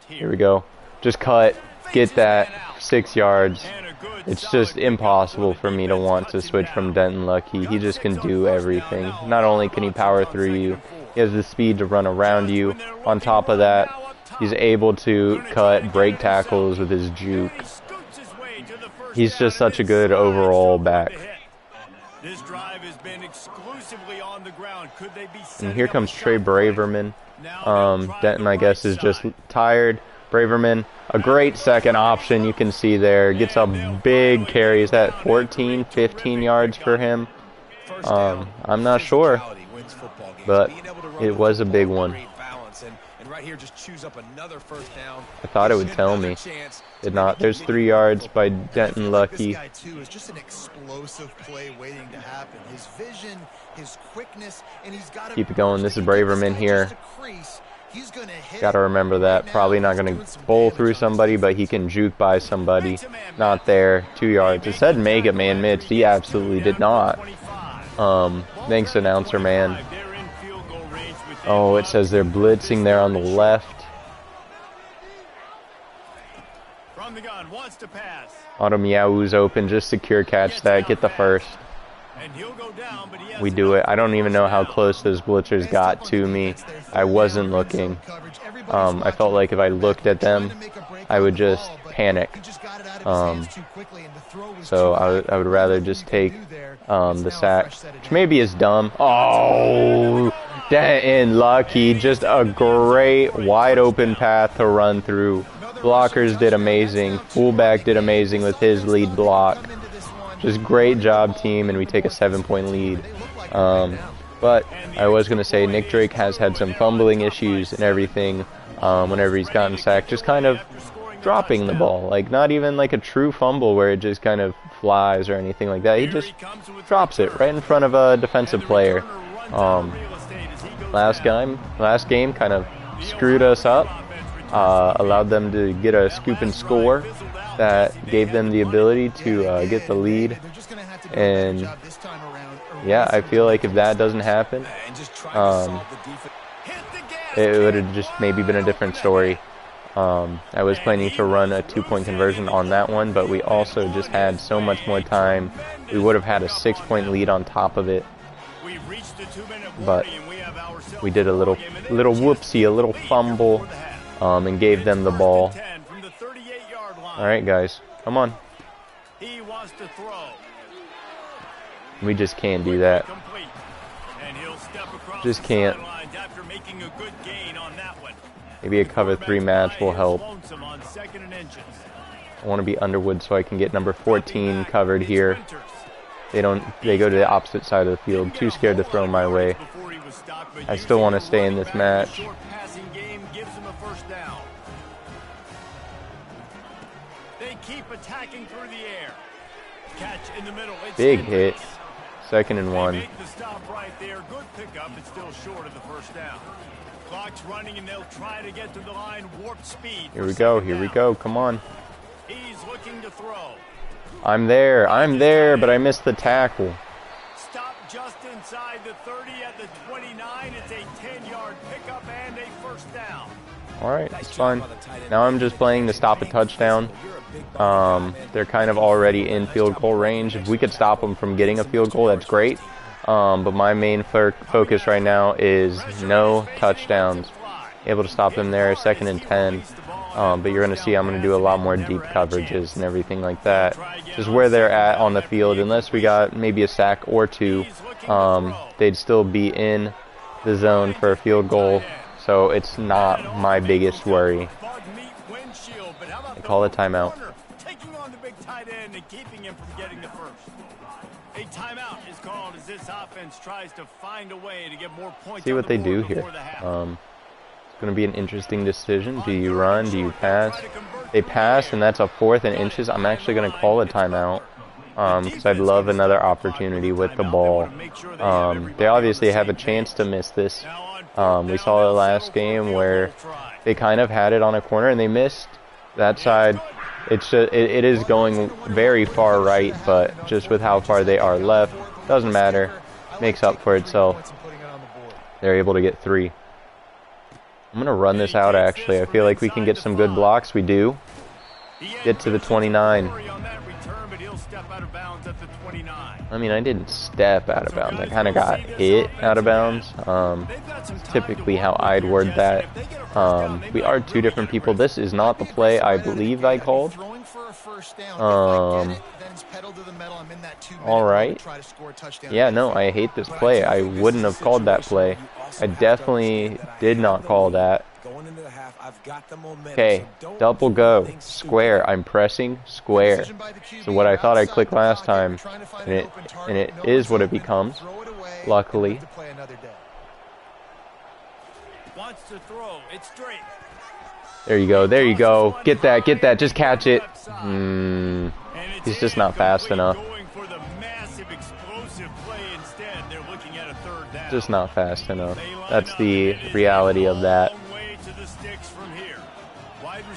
Here we go. Just cut. Get that. 6 yards. It's just impossible for me to want to switch from Denton Lucky. He just can do everything. Not only can he power through you, he has the speed to run around you. On top of that, he's able to cut, break tackles with his juke. He's just such a good overall back. And here comes Trey Braverman. Denton, I guess, is just tired. Braverman, a great second option, you can see there. Gets a big carry. Is that 14, 15 yards for him? I'm not sure, but it was a big one. I thought it would tell me. Did not. There's 3 yards by Denton Lucky. Just an explosive play waiting to happen. His vision, his quickness, and he's got to keep it going. This is Braverman here. Got to remember that. Probably not going to bowl through somebody, but he can juke by somebody. Not there. 2 yards. It said make it man Mitch. He absolutely did not. Thanks, announcer man. Oh, it says they're blitzing there on the left. From the gun, wants to pass. Auto Meow's open, just secure catch that, get the first. And he'll go down, but he has We do it. I don't even know how close those blitzers got to me. I wasn't looking. I felt like if I looked at them, I would just panic. So I would rather just take the sack, which maybe is dumb. Oh, and lucky. Just a great wide open path to run through. Blockers did amazing. Fullback did amazing with his lead block. Just great job, team, and we take a 7-point lead. But I was going to say Nick Drake has had some fumbling issues and everything whenever he's gotten sacked. Just kind of dropping the ball. Like, not even like a true fumble where it just kind of flies or anything like that. He just drops it right in front of a defensive player. Last game kind of screwed us up. Allowed them to get a scoop and score that gave them the ability to get the lead. And yeah, I feel like if that doesn't happen, it would have just maybe been a different story. I was planning to run a 2-point conversion on that one, but we also just had so much more time. We would have had a 6-point lead on top of it. But we did a little whoopsie, a little fumble, and gave them the ball. All right, guys, come on. He wants to throw. We just can't do that. Just can't. Maybe a cover 3 match will help. I want to be Underwood so I can get number 14 covered here. They go to the opposite side of the field. Too scared to throw my way. I still want to stay in this match. Keep attacking through the air. Catch in the middle. Big hit. 2nd and 1. Make the stop right there. Good pickup. It's still short of the first down. Clock's running and they'll try to get to the line. Warp speed. Here we go. Here we go. Come on. He's looking to throw. I'm there, but I missed the tackle. Stop just inside the 30 at the 29. It's a 10-yard pickup and a first down. All right, it's fine. Now I'm just playing to stop a touchdown. They're kind of already in field goal range. If we could stop them from getting a field goal, that's great. But my main focus right now is no touchdowns. Able to stop them there, 2nd and 10. But you're going to see I'm going to do a lot more deep coverages and everything like that. Just where they're at on the field. Unless we got maybe a sack or 2, they'd still be in the zone for a field goal. So it's not my biggest worry. They call a timeout. Taking on the big tight end and keeping him from getting the first. A timeout is called as this offense tries to find a way to get more points. See what they do here. It's going to be an interesting decision. Do you run? Do you pass? They pass, and that's a 4th and inches. I'm actually going to call a timeout because I'd love another opportunity with the ball. They obviously have a chance to miss this. We saw the last game where they kind of had it on a corner and they missed that side. It is going very far right, but just with how far they are left, doesn't matter. Makes up for itself. They're able to get 3. I'm going to run this out, actually. I feel like we can get some good blocks. We do. Get to the 29. I mean, I didn't step out of bounds. I kind of got hit out of bounds. Typically how I'd word that. We are 2 different people. This is not the play I believe I called. Alright. Yeah, no, I hate this play. I wouldn't have called that play. I definitely did not call that. Okay, double go, square. I'm pressing square. So what I thought I clicked last time, and it is what it becomes, luckily. There you go, there you go. Get that, just catch it. He's just not fast enough. Just not fast enough. That's the reality of that.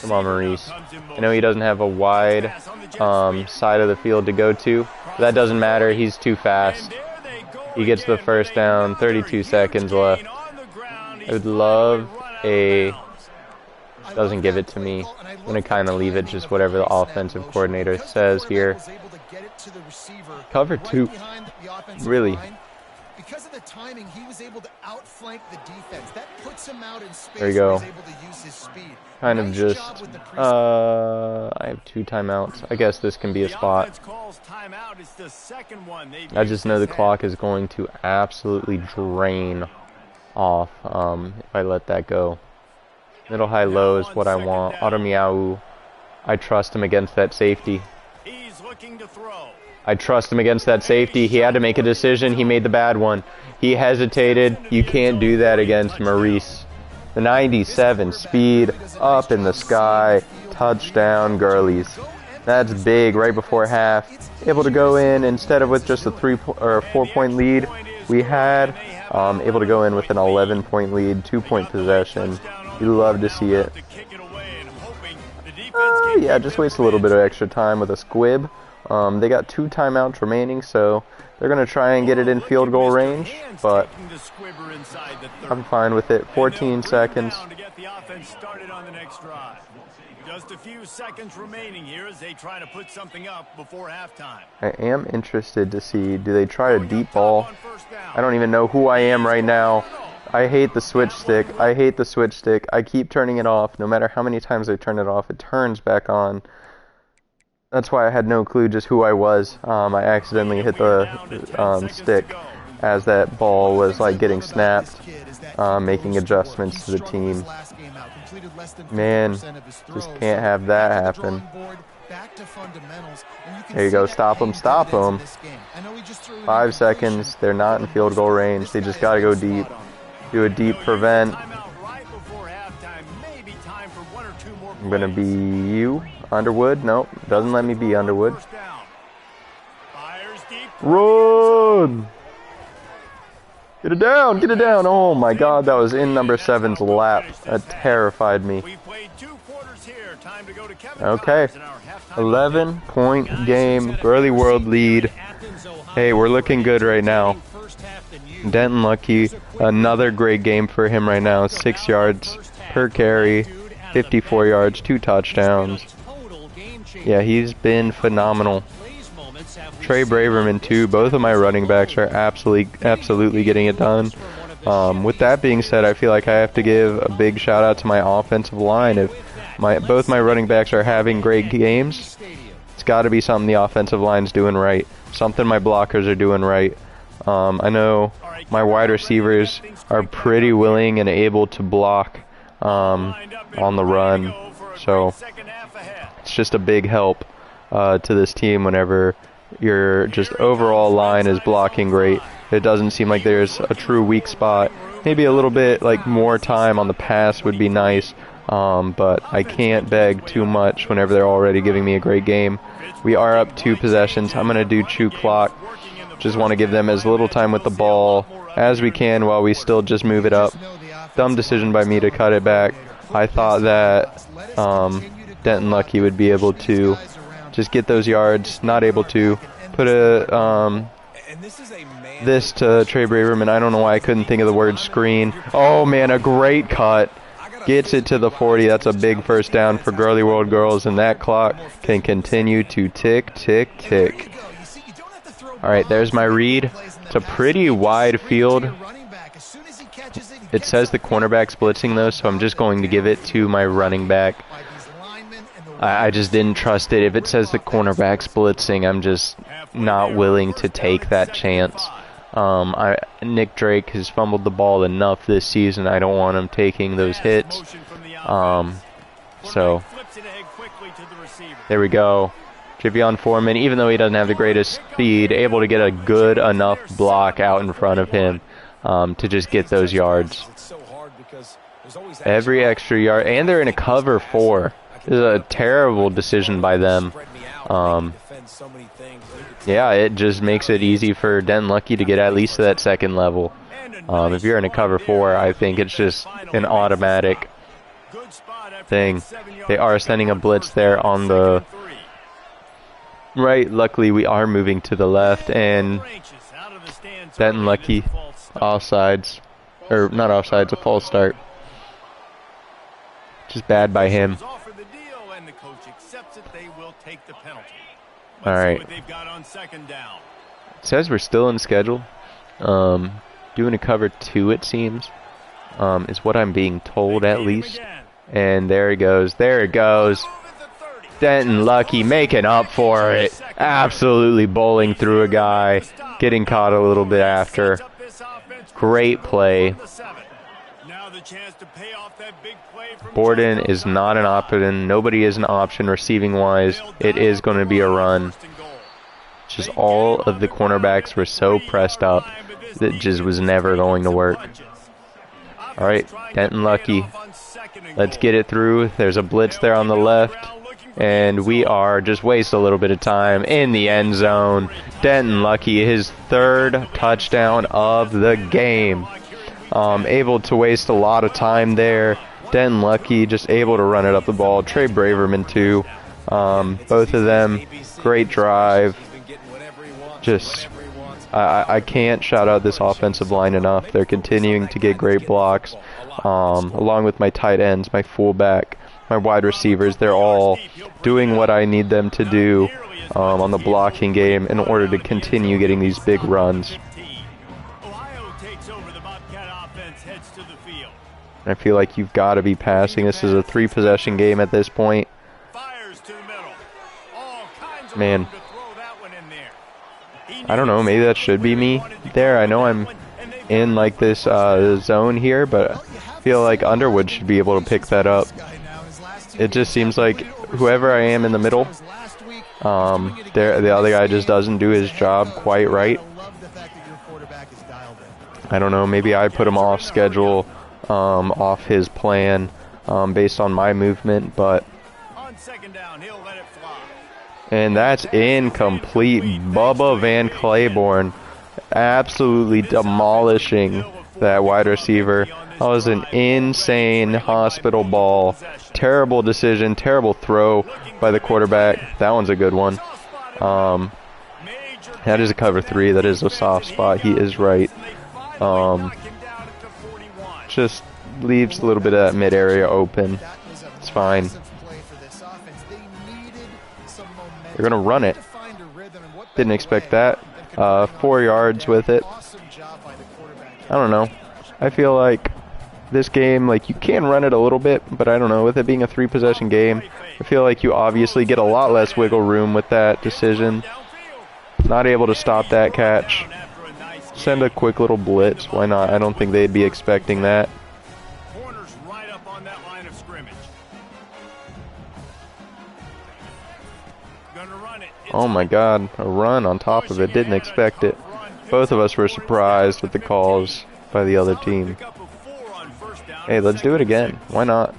Come on, Maurice. I know he doesn't have a wide side of the field to go to. But that doesn't matter. He's too fast. He gets the first down. 32 seconds left. I would love a... Doesn't give it to me. I'm going to kind of leave it just whatever the offensive coordinator says here. Cover 2. Really. Because of the timing, he was able to outflank the defense. That puts him out in space. There you go. He's able to use his speed. Kind of just, I have 2 timeouts. I guess this can be a spot. I just know the clock is going to absolutely drain off if I let that go. Middle, high, low is what I want. Auto meow. I trust him against that safety. He's looking to throw. I trust him against that safety. He had to make a decision. He made the bad one. He hesitated. You can't do that against Maurice. The 97 speed up in the sky. Touchdown, Girlies. That's big right before half. Able to go in instead of with just a 4-point lead we had. Able to go in with an 11-point lead, 2-point possession. You love to see it. Yeah, just waste a little bit of extra time with a squib. They got 2 timeouts remaining, so they're going to try and get it in field goal range, but I'm fine with it. 14 seconds. Just a few seconds remaining here as they try to put something up before halftime. I am interested to see, do they try a deep ball? I don't even know who I am right now. I hate the switch stick. I hate the switch stick. I keep turning it off. No matter how many times I turn it off, it turns back on. That's why I had no clue just who I was. I accidentally hit the stick as that ball was like getting snapped, making adjustments to the team. Man, just can't have that happen. There you go, stop them, stop them. 5 seconds, they're not in field goal range. They just got to go deep. Do a deep prevent. I'm going to be you. Underwood? Nope. Doesn't let me be Underwood. Run! Get it down! Get it down! Oh my god, that was in number 7's lap. That terrified me. Okay. 11-point game. Girly World lead. Hey, we're looking good right now. Denton Lucky, another great game for him right now. 6 yards per carry, 54 yards, 2 touchdowns. Yeah, he's been phenomenal. Trey Braverman too. Both of my running backs are absolutely getting it done. With that being said, I feel like I have to give a big shout out to my offensive line. If both my running backs are having great games, it's got to be something the offensive line's doing right. Something my blockers are doing right. I know my wide receivers are pretty willing and able to block on the run, so it's just a big help to this team whenever your just overall line is blocking great. It doesn't seem like there's a true weak spot. Maybe a little bit like more time on the pass would be nice, but I can't beg too much whenever they're already giving me a great game. We are up 2 possessions. I'm going to do chew clock. Just want to give them as little time with the ball as we can while we still just move it up. Dumb decision by me to cut it back. I thought that Denton Lucky would be able to just get those yards. Not able to. Put this to Trey Braverman. I don't know why I couldn't think of the word screen. Oh man, a great cut. Gets it to the 40. That's a big first down for Girly World girls, and that clock can continue to tick, tick, tick. Alright, there's my read. It's a pretty wide field. It says the cornerback's blitzing though, so I'm just going to give it to my running back. I just didn't trust it. If it says the cornerback's blitzing, I'm just not willing to take that chance. Nick Drake has fumbled the ball enough this season. I don't want him taking those hits. So there we go. Javion Foreman, even though he doesn't have the greatest speed, able to get a good enough block out in front of him to just get those yards. Every extra yard, and they're in a cover 4. This is a terrible decision by them. Yeah, it just makes it easy for Den Lucky to get at least to that second level. If you're in a cover 4, I think it's just an automatic thing. They are sending a blitz there on the right. Luckily, we are moving to the left, and Denton Lucky offsides. Or not offside, it's a false start. Just bad by him. All right. It says we're still in schedule. Doing a cover 2, it seems, is what I'm being told at least. And there he goes. There it goes. Denton Lucky making up for it. Absolutely bowling through a guy. Getting caught a little bit after. Great play. Borden is not an option. Nobody is an option receiving-wise. It is going to be a run. Just all of the cornerbacks were so pressed up that just was never going to work. All right, Denton Lucky. Let's get it through. There's a blitz there on the left. And we are just waste a little bit of time in the end zone. Denton Lucky, his 3rd touchdown of the game. Able to waste a lot of time there. Denton Lucky just able to run it up the ball. Trey Braverman too. Both of them, great drive. Just, I can't shout out this offensive line enough. They're continuing to get great blocks. Along with my tight ends, my fullback, my wide receivers, they're all doing what I need them to do on the blocking game in order to continue getting these big runs. I feel like you've got to be passing. This is a 3-possession game at this point. Man, I don't know, maybe that should be me there. I know I'm in like this zone here, but I feel like Underwood should be able to pick that up. It just seems like whoever I am in the middle, the other guy just doesn't do his job quite right. I don't know, maybe I put him off schedule, off his plan, based on my movement, but... And that's incomplete. Bubba Van Claiborne absolutely demolishing that wide receiver. That was an insane hospital ball. Terrible decision, terrible throw by the quarterback. That one's a good one. That is a cover 3. That is a soft spot. He is right. Just leaves a little bit of that mid area open. It's fine. They're going to run it. Didn't expect that. 4 yards with it. I don't know. I feel like this game, like, you can run it a little bit, but I don't know. With it being a 3-possession game, I feel like you obviously get a lot less wiggle room with that decision. Not able to stop that catch. Send a quick little blitz. Why not? I don't think they'd be expecting that. Oh my god, a run on top of it. Didn't expect it. Both of us were surprised with the calls by the other team. Hey, let's do it again. Why not?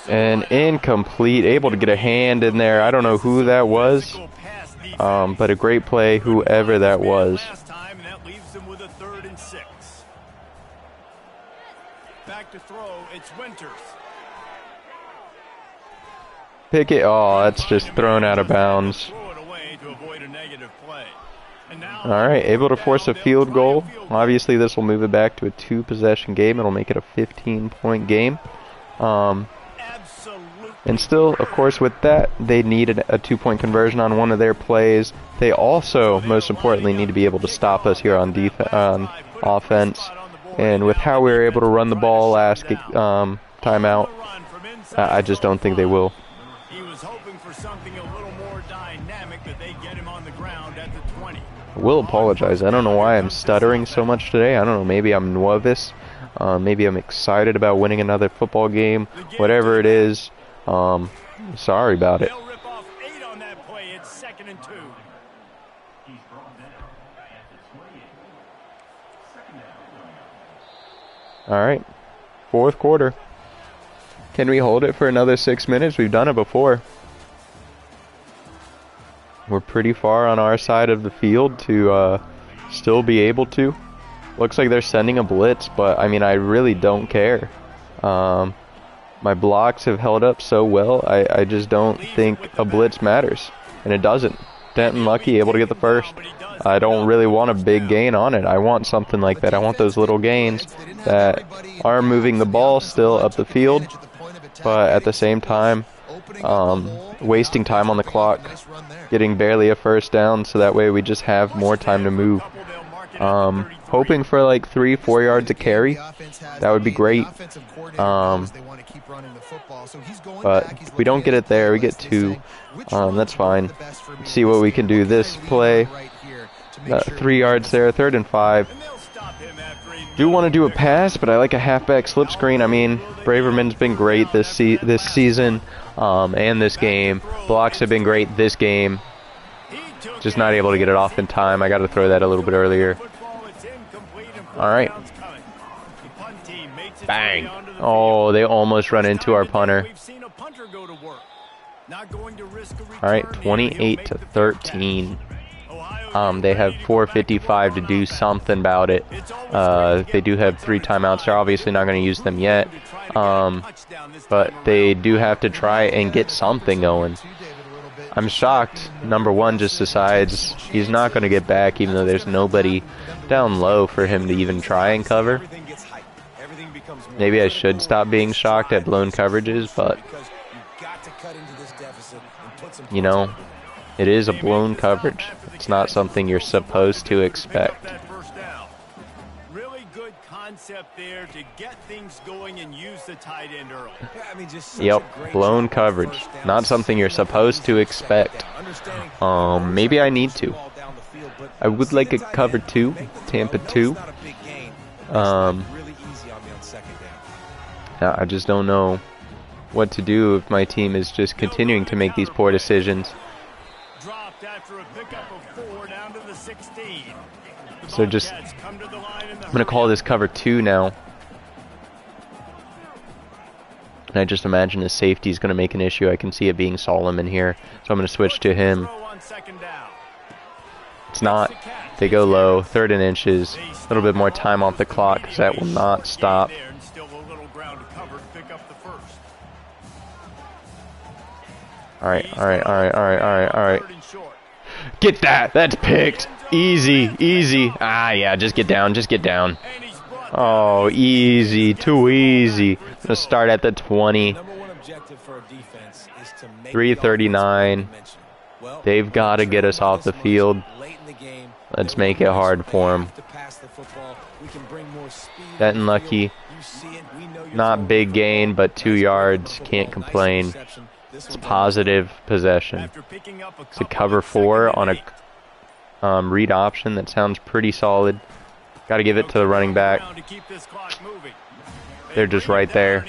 And incomplete. Able to get a hand in there. I don't know who that was. But a great play, whoever that was. Pickett, oh, that's just thrown out of bounds. Alright, able to force a field goal. Obviously, this will move it back to a 2-possession game. It'll make it a 15-point game. And still, of course, with that, they needed a 2-point conversion on one of their plays. They also, most importantly, need to be able to stop us here on offense. And with how we were able to run the ball last timeout, I just don't think they will. I will apologize. I don't know why I'm stuttering so much today. I don't know. Maybe I'm nervous. Maybe I'm excited about winning another football game. Whatever it is, sorry about it. Alright, 4th quarter. Can we hold it for another 6 minutes? We've done it before. We're pretty far on our side of the field to still be able to. Looks like they're sending a blitz, but I mean, I really don't care. My blocks have held up so well, I just don't think a blitz matters. And it doesn't. Denton lucky, able to get the first. I don't really want a big gain on it. I want something like that. I want those little gains that are moving the ball still up the field, but at the same time, wasting time on the clock, getting barely a first down, so that way we just have more time to move. Hoping for like 3-4 yards a carry. That would be great. But if we don't get it there, we get 2. That's fine. See what we can do this play. 3 yards there, 3rd and 5. Do want to do a pass, but I like a halfback slip screen. I mean, Braverman's been great this season and this game. Blocks have been great this game. Just not able to get it off in time. I got to throw that a little bit earlier. All right. Bang. Oh, they almost run into our punter. All right, 28-13. They have 4:55 to do something about it. They do have 3 timeouts. They're obviously not going to use them yet. But they do have to try and get something going. I'm shocked. Number 1 just decides he's not going to get back, even though there's nobody down low for him to even try and cover. Maybe I should stop being shocked at blown coverages, but, you know, it is a blown coverage. It's not something you're supposed to expect. Really good concept there to get things going and use the tight end early. Yep, blown coverage. Not something you're supposed to expect. Maybe I need to. I would like a cover 2, Tampa 2. I just don't know what to do if my team is just continuing to make these poor decisions. So just, I'm going to call this cover 2 now. And I just imagine his safety is going to make an issue. I can see it being Solomon here. So I'm going to switch to him. It's not. They go low, 3rd and inches. A little bit more time off the clock because that will not stop. Alright. Get that! That's picked! Easy. Ah, yeah, just get down. Oh, easy. Too easy. I'm going to start at the 20. 3:39. They've got to get us off the field. Let's make it hard for them. Denton lucky. Not big gain, but 2 yards. Can't complain. It's positive possession. It's a cover 4 on a read option. That sounds pretty solid. Got to give it to the running back. They're just right there.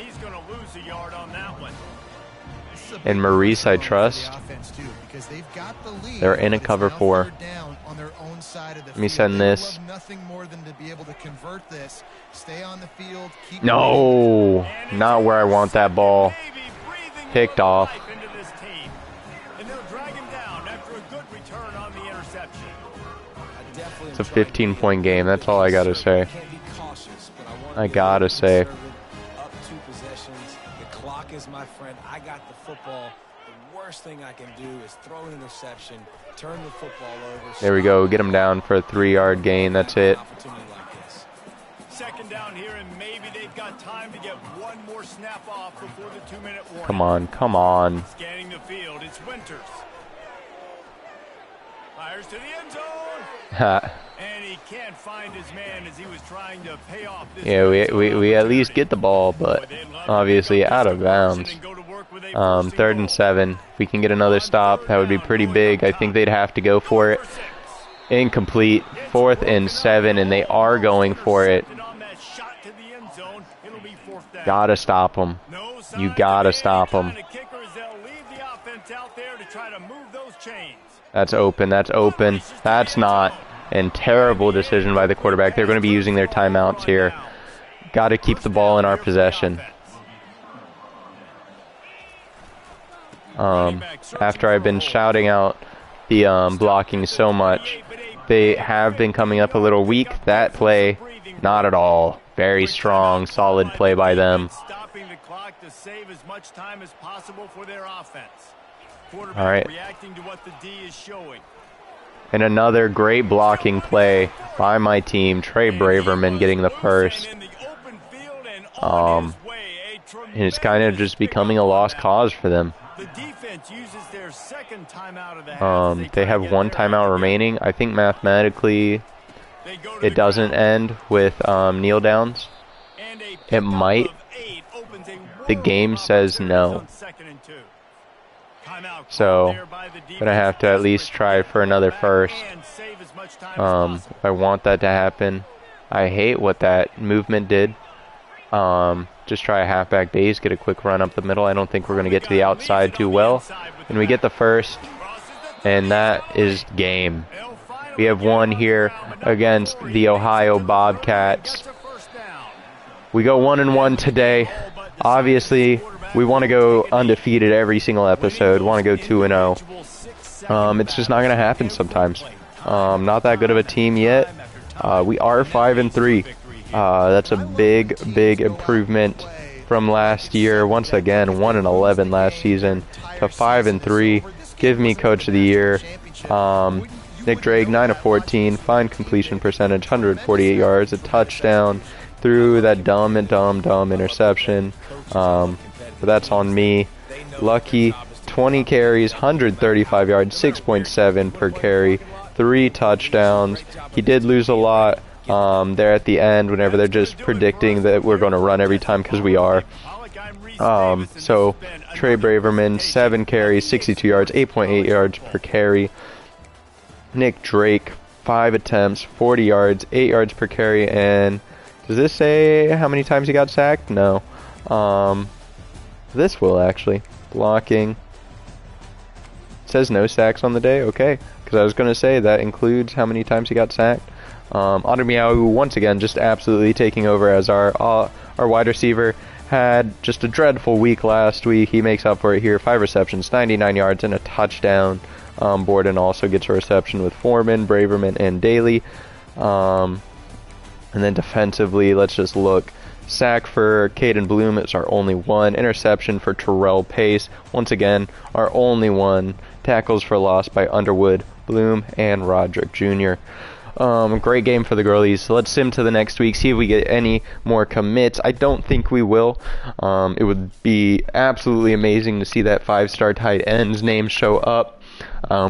And Maurice, I trust. They're in a cover 4. Let me send this. No, not where I want that ball. Picked off. It's a 15-point game. That's all I gotta say. I gotta say. Up 2 possessions. The clock is my friend. I got the football. The worst thing I can do is throw an interception, turn the football over. There we go. Get him down for a 3-yard gain. That's it. Second down here, and maybe they've got time to get one more snap off before the 2-minute warning. Come on. Scanning the field, it's Winters. Fires to the end zone. And he can't find his man as he was trying to pay off this. Yeah, we at least get the ball, but obviously out of bounds. 3rd and 7. If we can get another stop, that would be pretty big. I think they'd have to go for it. Incomplete. 4th and 7, and they are going for it. Gotta stop them. You gotta stop them. That's open. That's not. And terrible decision by the quarterback. They're going to be using their timeouts here. Gotta keep the ball in our possession. After I've been shouting out the blocking so much, they have been coming up a little weak. That play, not at all. Very strong, solid play by them. Stopping the clock to save as much time as possible for their offense. All right. Reacting to what the D is showing. And another great blocking play by my team. Trey Braverman getting the first. And it's kind of just becoming a lost cause for them. The defense uses their second timeout of the half. They have one timeout remaining. I think mathematically it doesn't end with kneel downs. It might. The game says no. So I'm gonna have to at least try for another first. I want that to happen. I hate what that movement did. Just try a halfback base, get a quick run up the middle. I don't think we're going to get to the outside too well. And we get the first, and that is game. We have won here against the Ohio Bobcats. We go 1-1 today. Obviously, we want to go undefeated every single episode. Want to go 2-0. It's just not going to happen sometimes. Not that good of a team yet. We are 5-3. That's a big improvement from last year. Once again, 1-11 last season to 5-3. Give me Coach of the Year. Nick Drake, 9-14, fine completion percentage, 148 yards, a touchdown through that dumb interception. But that's on me. Lucky, 20 carries, 135 yards, 6.7 per carry, 3 touchdowns. He did lose a lot. There at the end, whenever they're just predicting that we're going to run every time, because we are. So Trey Braverman, 7 carries, 62 yards, 8.8 yards per carry. Nick Drake, 5 attempts, 40 yards, 8 yards per carry. And does this say how many times he got sacked? No. This will actually. Blocking. It says no sacks on the day. Okay. Because I was going to say that includes how many times he got sacked. Ademiyahu once again just absolutely taking over as our wide receiver. Had just a dreadful week last week. He makes up for it here. 5 receptions, 99 yards, and a touchdown. Borden also gets a reception with Foreman, Braverman, and Daly. And then defensively, let's just look. Sack for Caden Bloom is our only one. Interception for Terrell Pace. Once again, our only one. Tackles for loss by Underwood, Bloom, and Roderick Jr. Great game for the girlies. Let's sim to the next week, see if we get any more commits. I don't think we will. It would be absolutely amazing to see that 5-star tight end's name show up.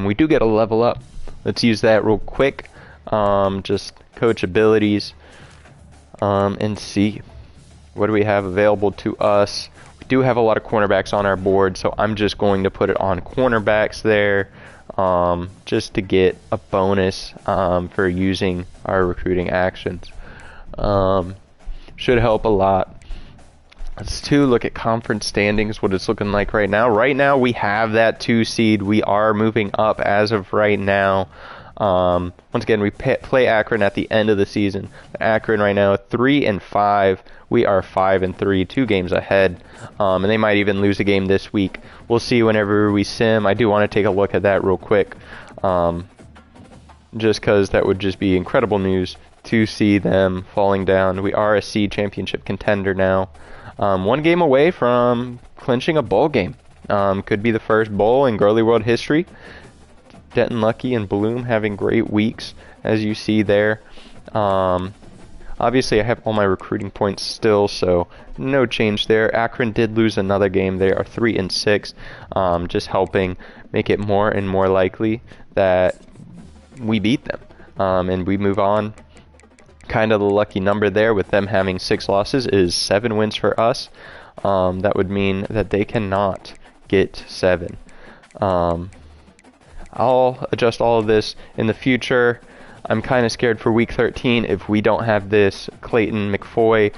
We do get a level up. Let's use that real quick. Just coach abilities. And see. What do we have available to us? We do have a lot of cornerbacks on our board, so I'm just going to put it on cornerbacks there. Just to get a bonus for using our recruiting actions. Should help a lot. Let's look at conference standings, what it's looking like right now. Right now we have that 2 seed. We are moving up as of right now. Once again, we play Akron at the end of the season. Akron right now 3-5. We are 5-3, 2 games ahead. And they might even lose a game this week. We'll see whenever we sim. I do want to take a look at that real quick. Just because that would just be incredible news to see them falling down. We are a C championship contender now. 1 game away from clinching a bowl game. Could be the first bowl in Girly World history. Denton Lucky and Bloom having great weeks, as you see there. Obviously, I have all my recruiting points still, so no change there. Akron did lose another game. They are 3-6, just helping make it more and more likely that we beat them. And we move on. Kind of the lucky number there with them having 6 losses is 7 wins for us. That would mean that they cannot get 7. I'll adjust all of this in the future. I'm kind of scared for week 13 if we don't have this Clayton McFoy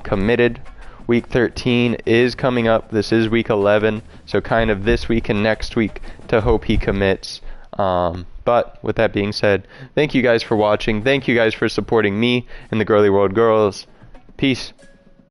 committed. Week 13 is coming up. This is week 11, so kind of this week and next week to hope he commits. But with that being said, thank you guys for watching. Thank you guys for supporting me and the Girly World Girls. Peace.